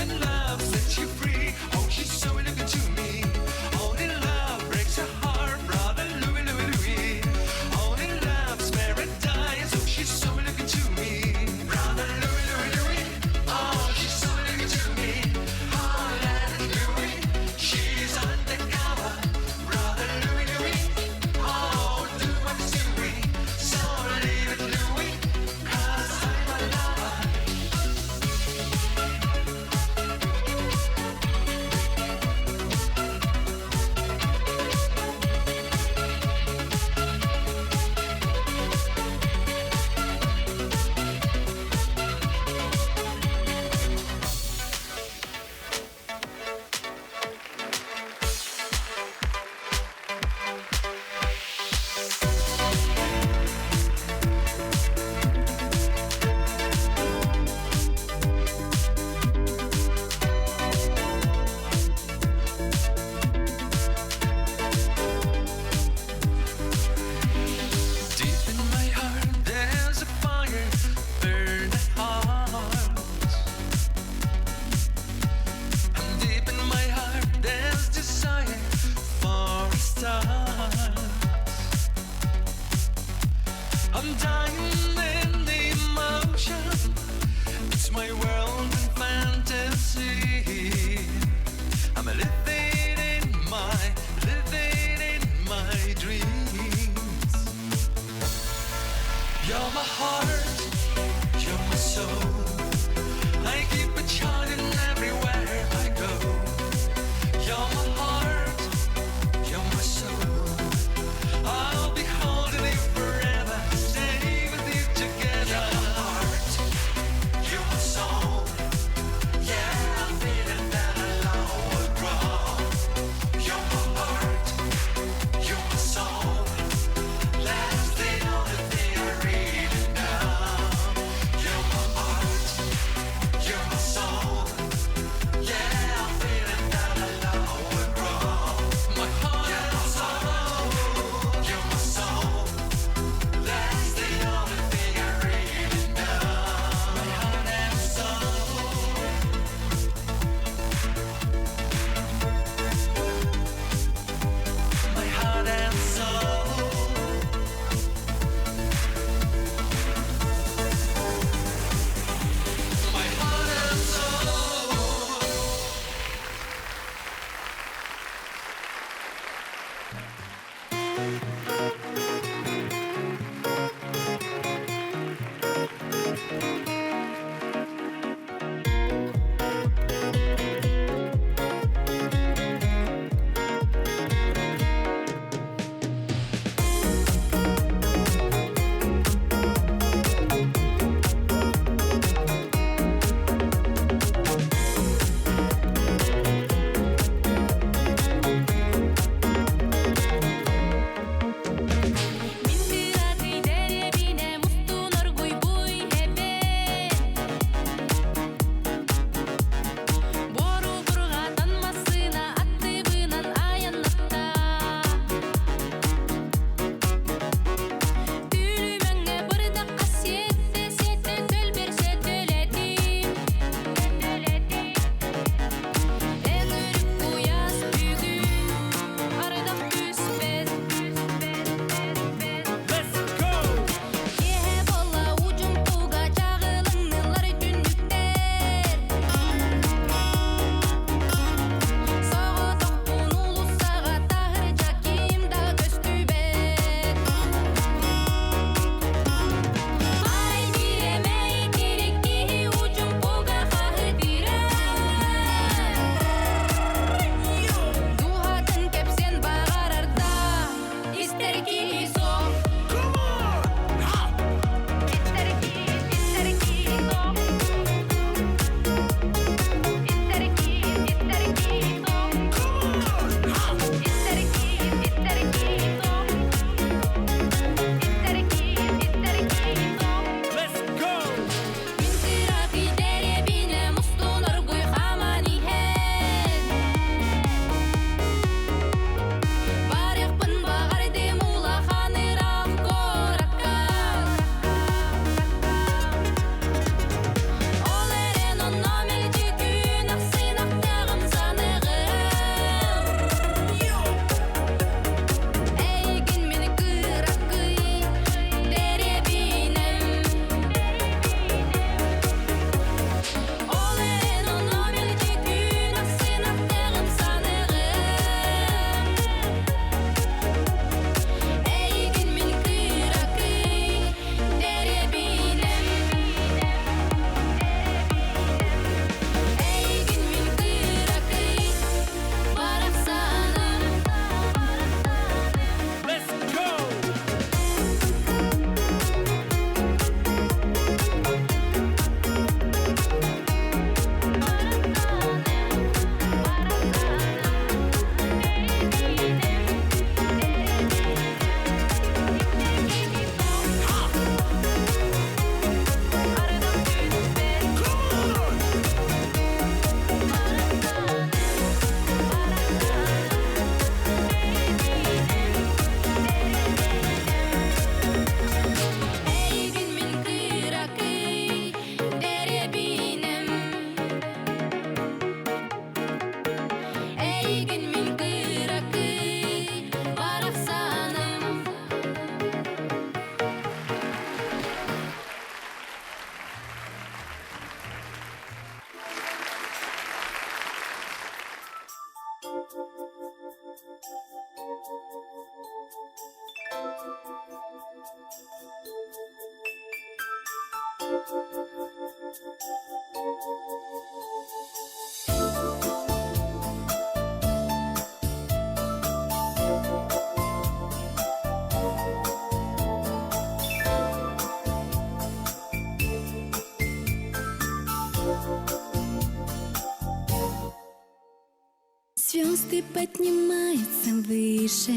Звезды поднимаются выше,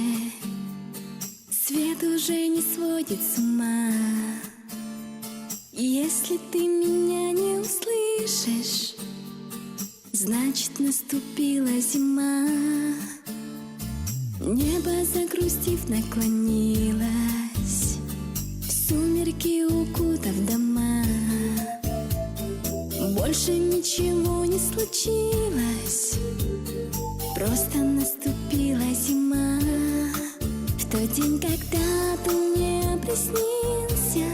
свет уже не сводит с ума. Если ты меня не услышишь, значит наступила зима. Небо, загрустив, наклонилось, в сумерки укутав дома. Больше ничего не случилось, просто наступила зима. В тот день, когда ты мне приснился,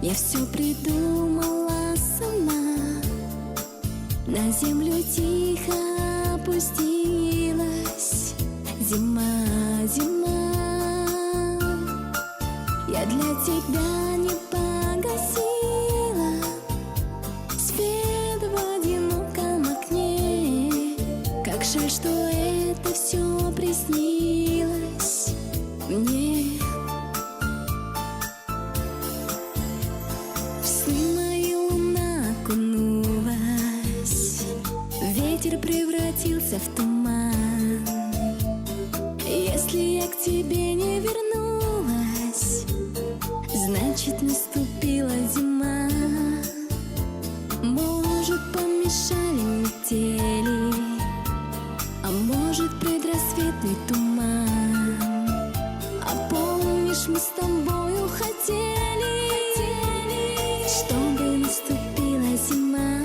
я все придумала сама. На землю тихо опустилась зима, зима. Я для тебя не погасила свет в одиноком окне. Как жаль, что это все приснилось мне. В сны мои луна окунулась, ветер превратился в туман. Если я к тебе не вернулась, значит наступила зима. Может, помешали метели, а может, предрассветный туман. А помнишь, мы с тобою хотели, чтобы наступила зима.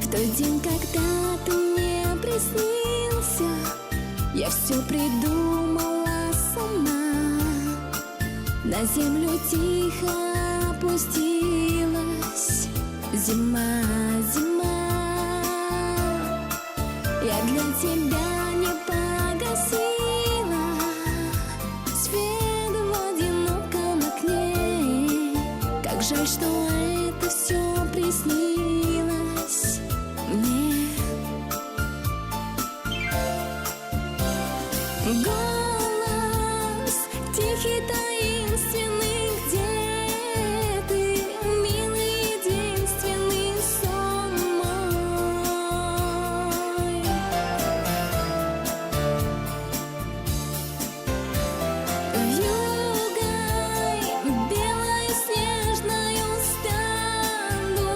В тот день, когда ты мне приснился, я все придумала сама. На землю тихо опустилась зима, зима. Я для тебя не погасила свет в одиноком окне. Как жаль, что это все приснилось мне. Голос тихий, таинственный, где ты, милый, единственный сон мой. Вьюгой белой снежною стану,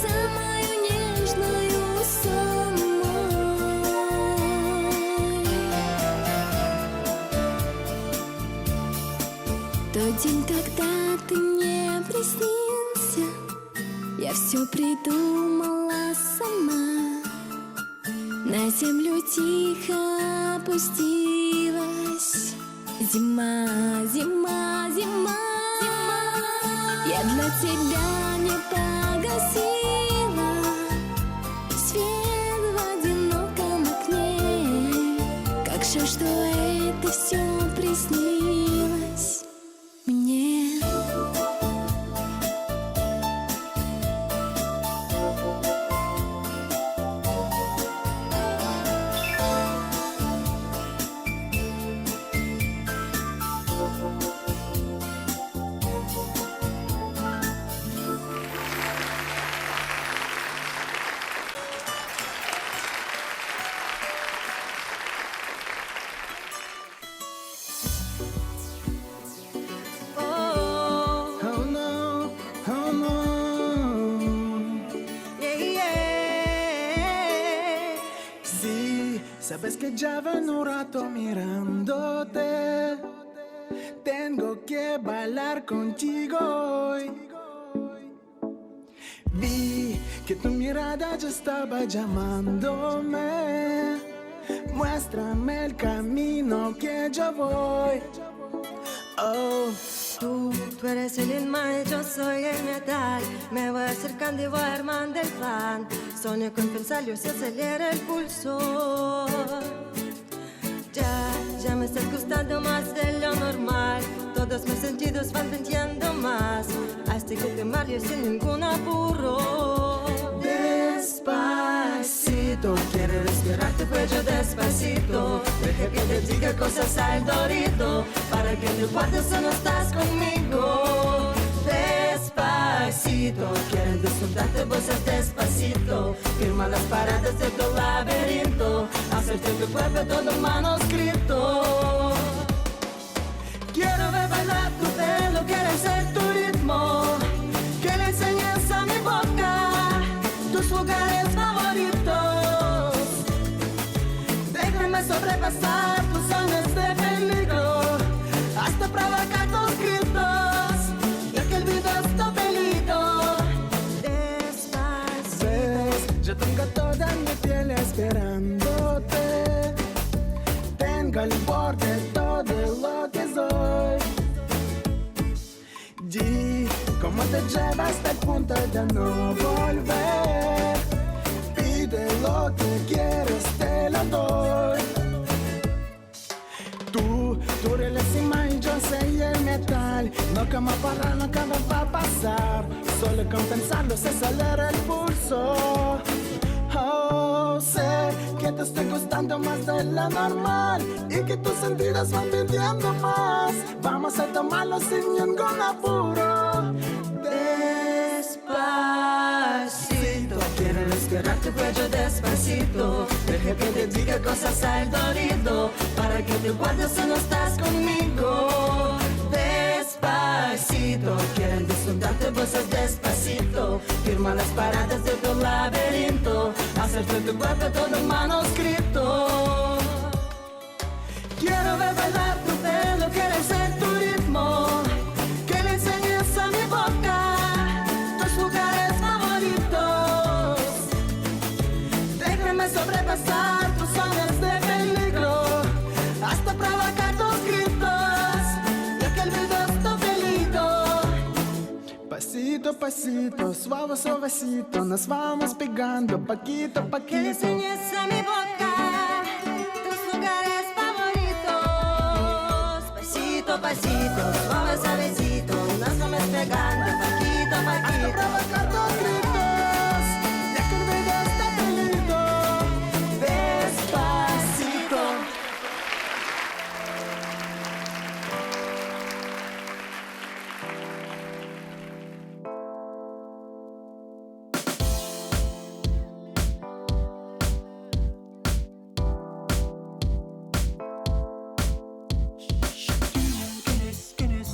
самою нежною сон мой. Тот день, когда ты мне приснился, я все придумала сама. На землю тихо опустилась зима, зима, зима. Я для тебя не погасила свет в одиноком окне. Как жаль, что это все приснилось мне. Oh no, oh no. Sí, sabes que llevo un rato mirándote. Tengo que bailar contigo hoy. Vi que tu mirada ya estaba llamándome. Muéstrame el camino que yo voy. Oh, Tú eres el lima y yo soy el metal. Me voy acercando y voy armando el plan. Sueño con pensarlo, se acelera el pulso. Ya me estás gustando más de lo normal. Todos mis sentidos van pendiendo más. Hasta que te marches sin ningún apuro. despacito. Quiero respirar tu cuello despacito. Deja que te diga cosas al dorito. Para que te guardes o no estás conmigo. Despacito. despacito. Quieren disfrutarte voces despacito. Firma las paredes de tu laberinto. Hacerte tu cuerpo todo manuscrito. Quiero ver bailar tu pelo, quiero ser tu ritmo. Que le enseñes a mi boca tus lugares favoritos. Déjame sobrepasar tus zonas de peligro, hasta provocar tus gritos, y que el video está peligro. Despacito. Ves, yo tengo toda mi piel esperándote. Tengo el borde de todo lo que soy. Di cómo te llevas hasta el punto de no volver. Pide lo que quieres, te lo doy. Tú eres la cima y yo soy el metal. No como parar, no como va a pasar. Solo con pensarlo se acelera el pulso. Oh, sé que te estoy gustando más de lo normal y que tus sentidos van pidiendo más. Vamos a tomarlo sin ningún apuro. Despacito, quiero respirar tu cuello despacito. Deja que te diga cosas al oído, para que te guardes si no estás conmigo. Despacito, quieren disfrutarte voces despacito. Firma las paredes de tu laberinto. Hacerte tu cuerpo todo manuscrito. Quiero ver bailar tu pelo, quiero ser tu ritmo. Que le enseñes a mi boca tus lugares favoritos. Déjame sobrepasar tus zonas de peligro, hasta provocar tus gritos, ya que el video está peligro. Pasito a pasito, suave suavecito, nos vamos pegando poquito a Que le poquito. enseñes a mi boca tus lugares favoritos. Pasito a pasito, suave suavecito, nos vamos pegando poquito a Hasta poquito. provocar tus gritos, ya que el video está peligro. Despacito. Кенес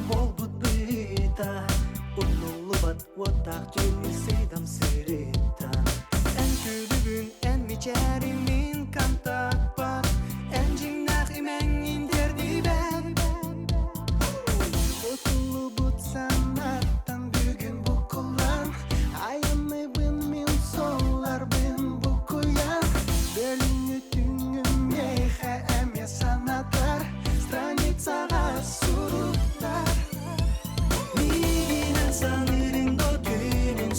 болбут быта. Улуулубат уаттак жили сейдам сырита. En külübün en miçerimin kantak var. En cinnah imengin derdi ben. Ulubut sanattan bugün bu kullan. Ayını bin min solar bin bu kuyan. Bölünü tüngüm yehe emye sanatlar. Страницага сурутlar. Мигинен санырын до күнүн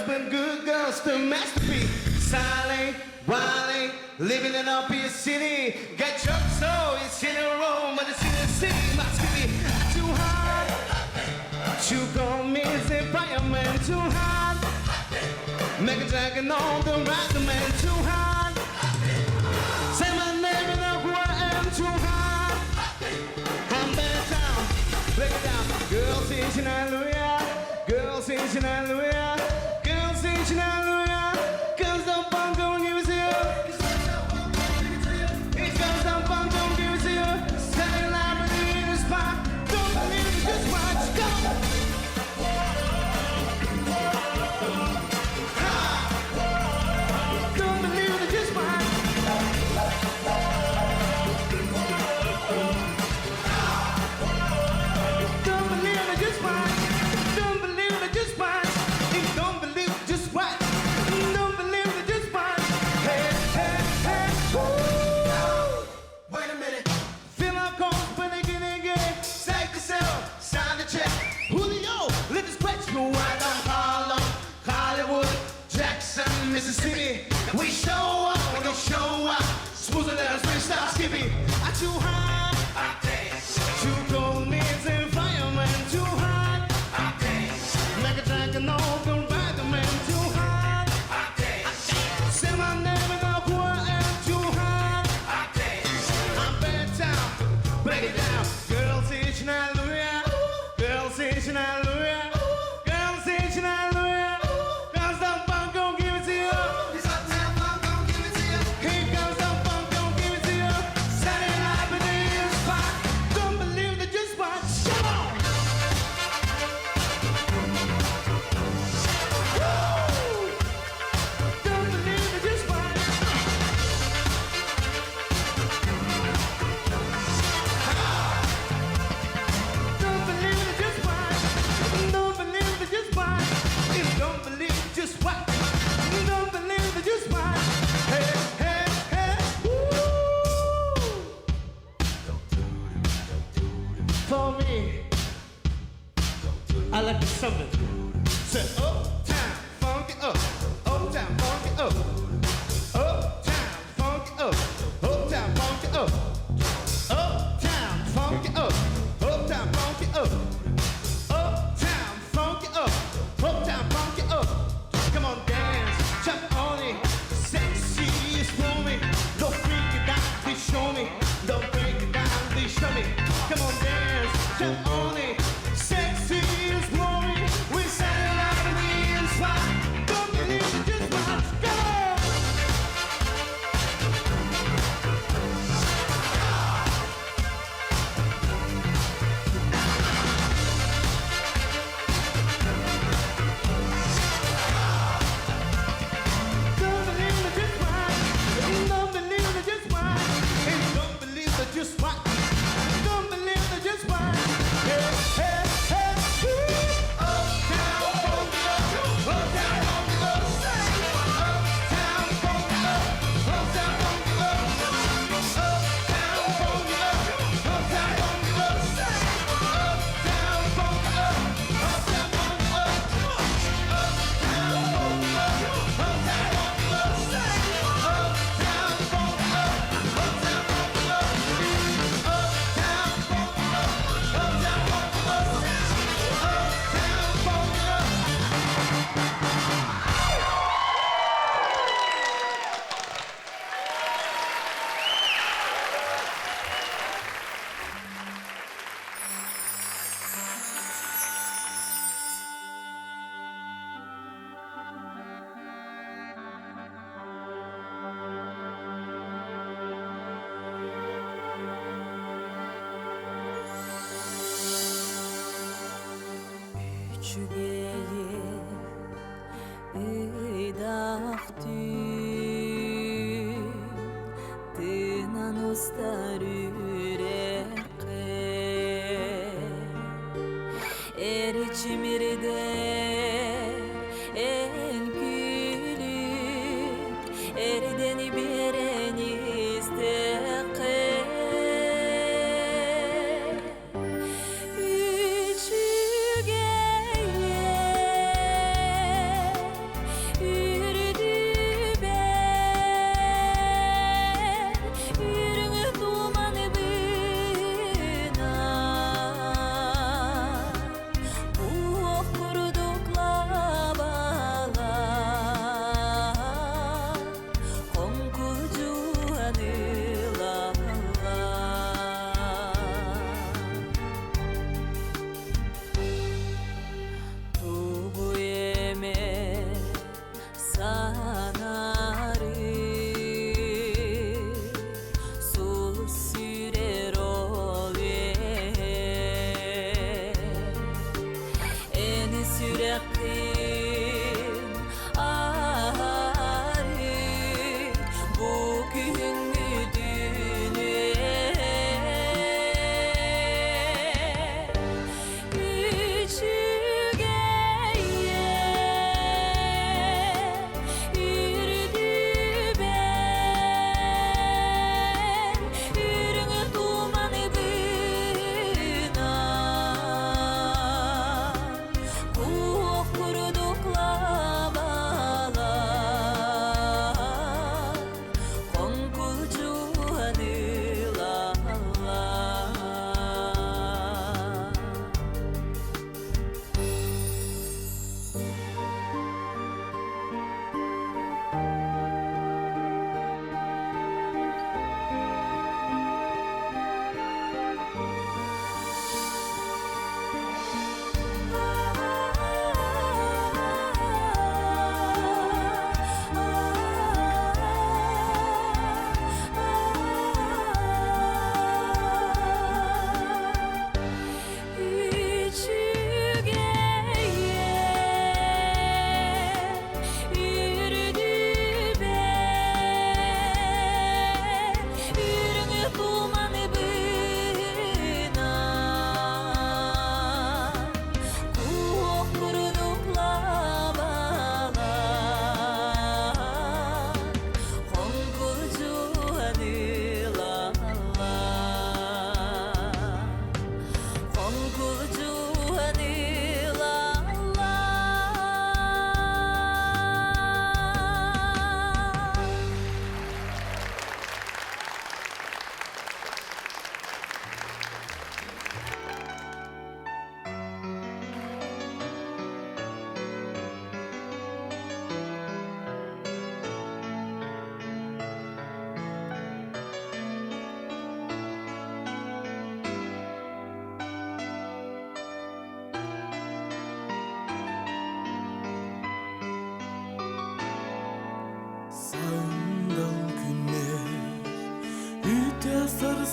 but good girls to masterpiece. Silent, wilding, living in a big city. Got your soul, it's in a room, but it's in the city. Must be too hard. You call me the fireman, too hard. Make a dragon on the right, the man, too hard. Say my name and know who I am, too hard. I'm back down, break it down. Girls sing hallelujah, girls sing hallelujah, girls sing hallelujah. Cause the funk don't give it to you. It's cause the funk don't give it to you. Standing like in the spot, don't believe it, just watch, go. Don't believe it, just watch. Don't believe it, just watch. Don't believe it, just watch. If you don't believe it, just watch. Don't believe it, just watch. Hey, hey, hey, woo. Wait a minute. Feel our calls, but again. Safe to sell, sign the check. Julio, let us scratch you out on Harlem, Hollywood, Jackson, Mississippi. We show up, we don't show up. Smooth and let us freestyle Skippy. I too hot. I dance. Too cold, me and fireman. Too hot. I dance. Make a dragon on the right, the man. Too hot. I dance. Say my name and know who I am. Too hot. I dance. I'm bad town. Break it down. Girls sing hallelujah. Girls sing hallelujah. Girls sing hallelujah. Cause the funk gon' give it to you. Here comes the funk gon' give it to you. Saturday night in the spot. Don't believe that, just watch. Come on. Woo! Don't believe it, just watch. Don't believe it, just watch. Don't believe it, just watch. If you don't believe it, just watch. Don't believe it, just watch. Hey, hey, hey, woo! For me, I like the summer. Say uptown, funk it up. Uptown, funk it up. Uptown, funk it up. Uptown, funk it up. Uptown, funk it up. Uptown, funk it up. Uptown, funk it up. Uptown, funk it up. Come on, dance, jump on it. Sexy is for me. Don't freak it down, please show me. Don't break it down, please show me. Come on, dance, jump on it. Sexy is for me. We set it up in the inside. Don't believe it, just watch, go. Don't believe it, just watch. Don't believe it, just watch. If you don't believe it, just watch. Don't believe it, just watch. Hey, hey, hey, woo. Uptown, funk it up. Uptown, funk it up. Uptown, funk it up. Uptown, funk it up. Uptown, funk it up. Uptown, funk it up. Uptown, funk it up. Uptown, funk it up. Uptown, funk it up. Uptown, funk it up. Uptown, funk it up. Uptown, funk it up. Uptown, funk it up. Uptown, funk it up. Uptown, funk it up. Erideni bir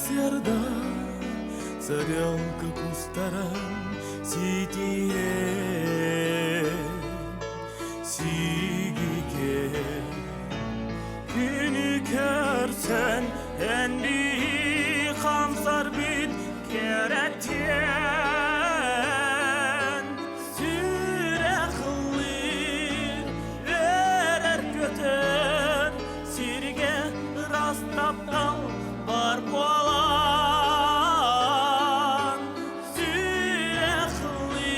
сырда Сырелка пустаран ситие Сигике Күні көрсен әнби қамсар бит керектен Сүре қылы өрер көтер Сирге растап ал бар болан Сүре қылы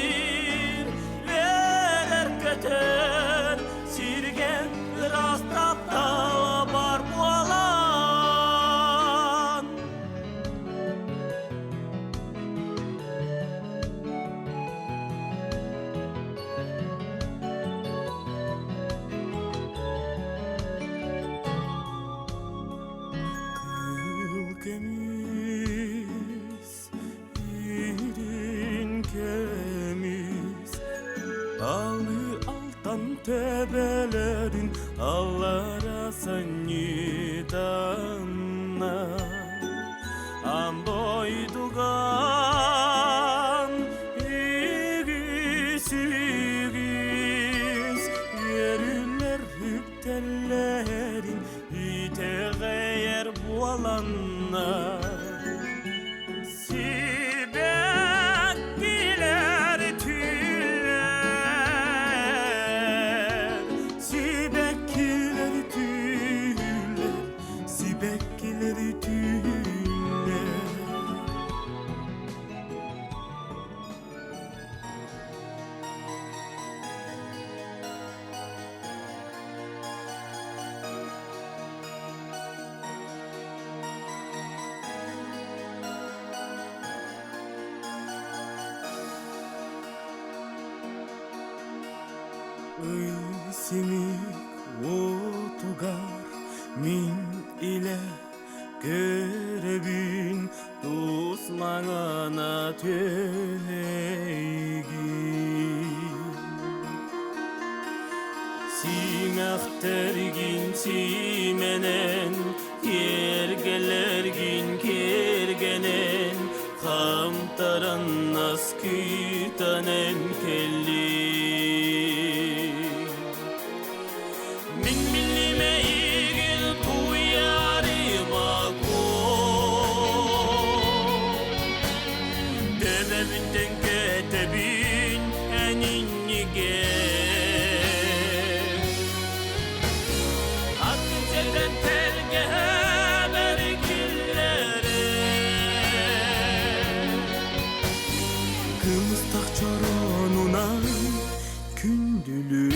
өрер көтер Сирге растап ал бар болан Kemiz, irin kemiz Alı altan tebelerin Allara sanyidanna Amboydugan İgiz, İgiz Yerüller hüptellerin İteğeyer bualanna Sibekkiler tüller Sibekkiler tüller Sibekkiler tüller Simik otugar min ile görebin Dusmağına töygin Simektergin simenen Kergelergin kergenen Kamtaran naskitanen kelli Min millime ilgil bu yarıma ko Demebinden ketebin eninige Aklım senden telge berkillere Kımıstak çoronuna kündülür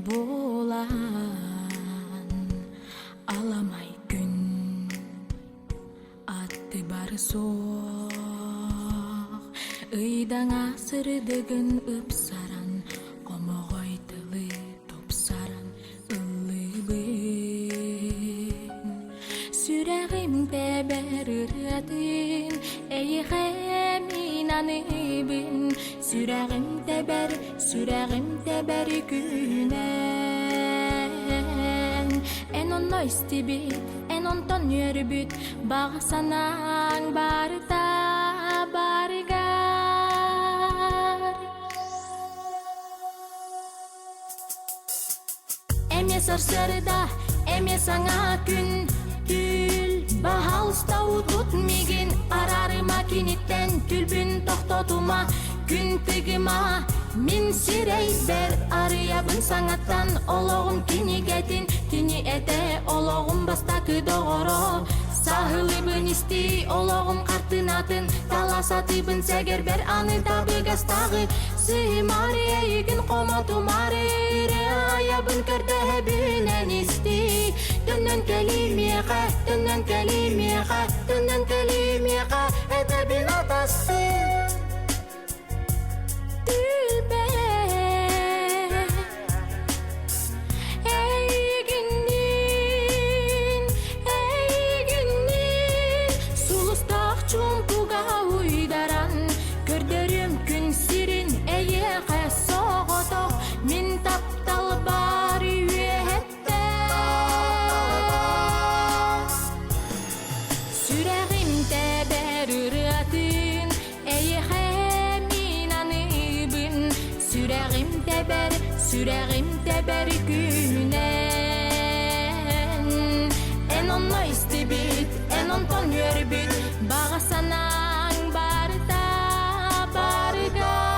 болан аламай күн атты бары соқ ыйдаң асырдыгын ыпсаран комогойтылы топсаран ыллыбын сүрәгимде бер ыратын эйхемин аныбын сүрәгимде бер күнен эн онно истибит эн онтон йөрбүт багасанаң барыта барыгар эмес сырсырда эмес аңа күн түл бахалста утут мигин арарыма киниттен түлбүн токтотума күн тыгыма мин сирей бер арыябын саңаттан ологум кинигетин кини эте ологум бастакы догоро сахылыбын исти ологум картынатын таласатыбын сегер бер аны табыгастагы сыймары эйгин комотумары аябын көрдөбүнен исти түннөн келимеха этебин атасы Yüreğimde bir günen en onunla istibit en ondan yürübüt bağasanan barda bargar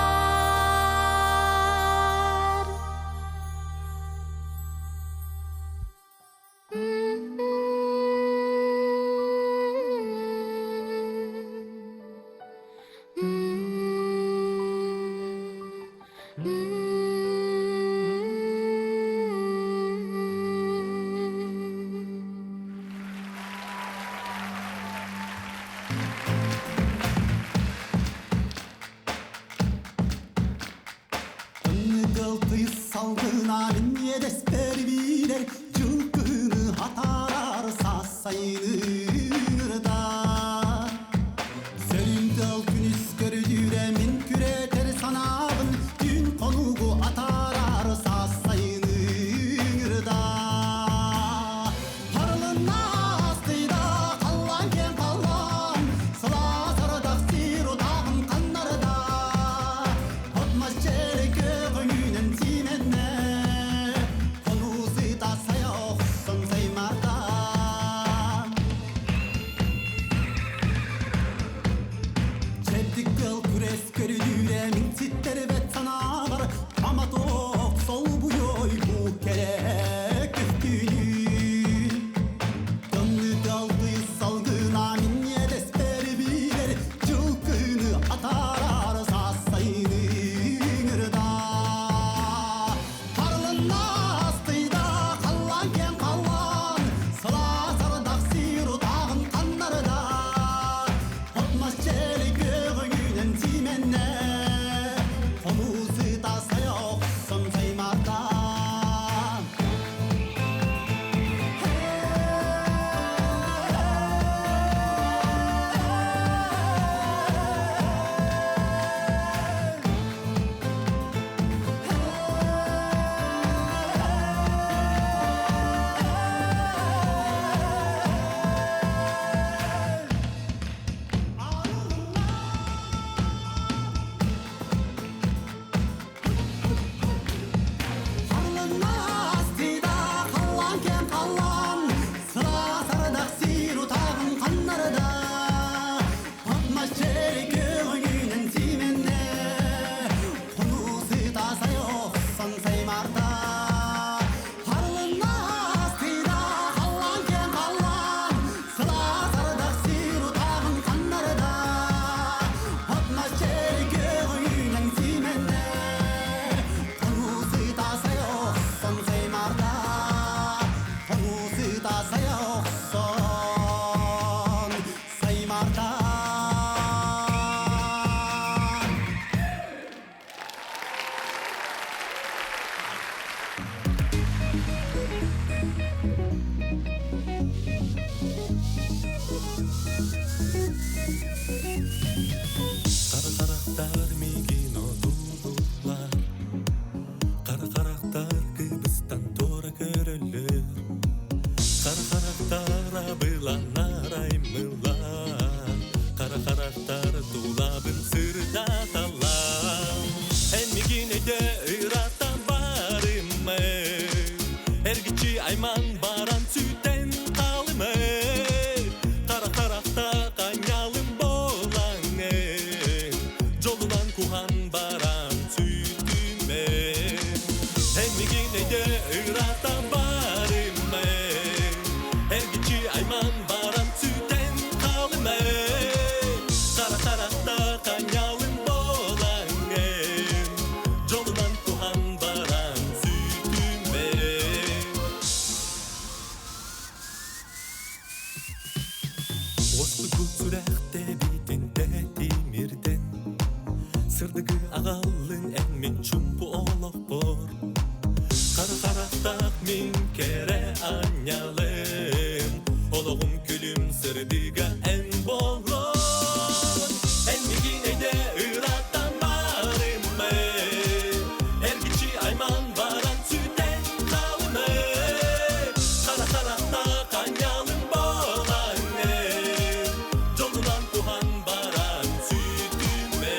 neyde ırata barımme Ergiçi ayman baran tüten kalime Kara karakta kanyalım bolange Jolunan kuhan baran tütüme Hemmigi neyde ırata barımme Ergiçi ayman baran tüten kalime Kara karakta kanyalım bolange Jolunan kuhan baran tütüme Oslu kulturekte bitinde demirden Sırdıgı ağalın emmin çumpu olup bor Kara karaktak min kere anyalım Oluğum külüm sırdıga en bolon Emmigi neyde ıratan barımme Ergiçi ayman baran tüten kalime Kara karaktak anyalım bolange Jolunan kuhan baran tütüme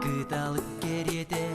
Кыталып керете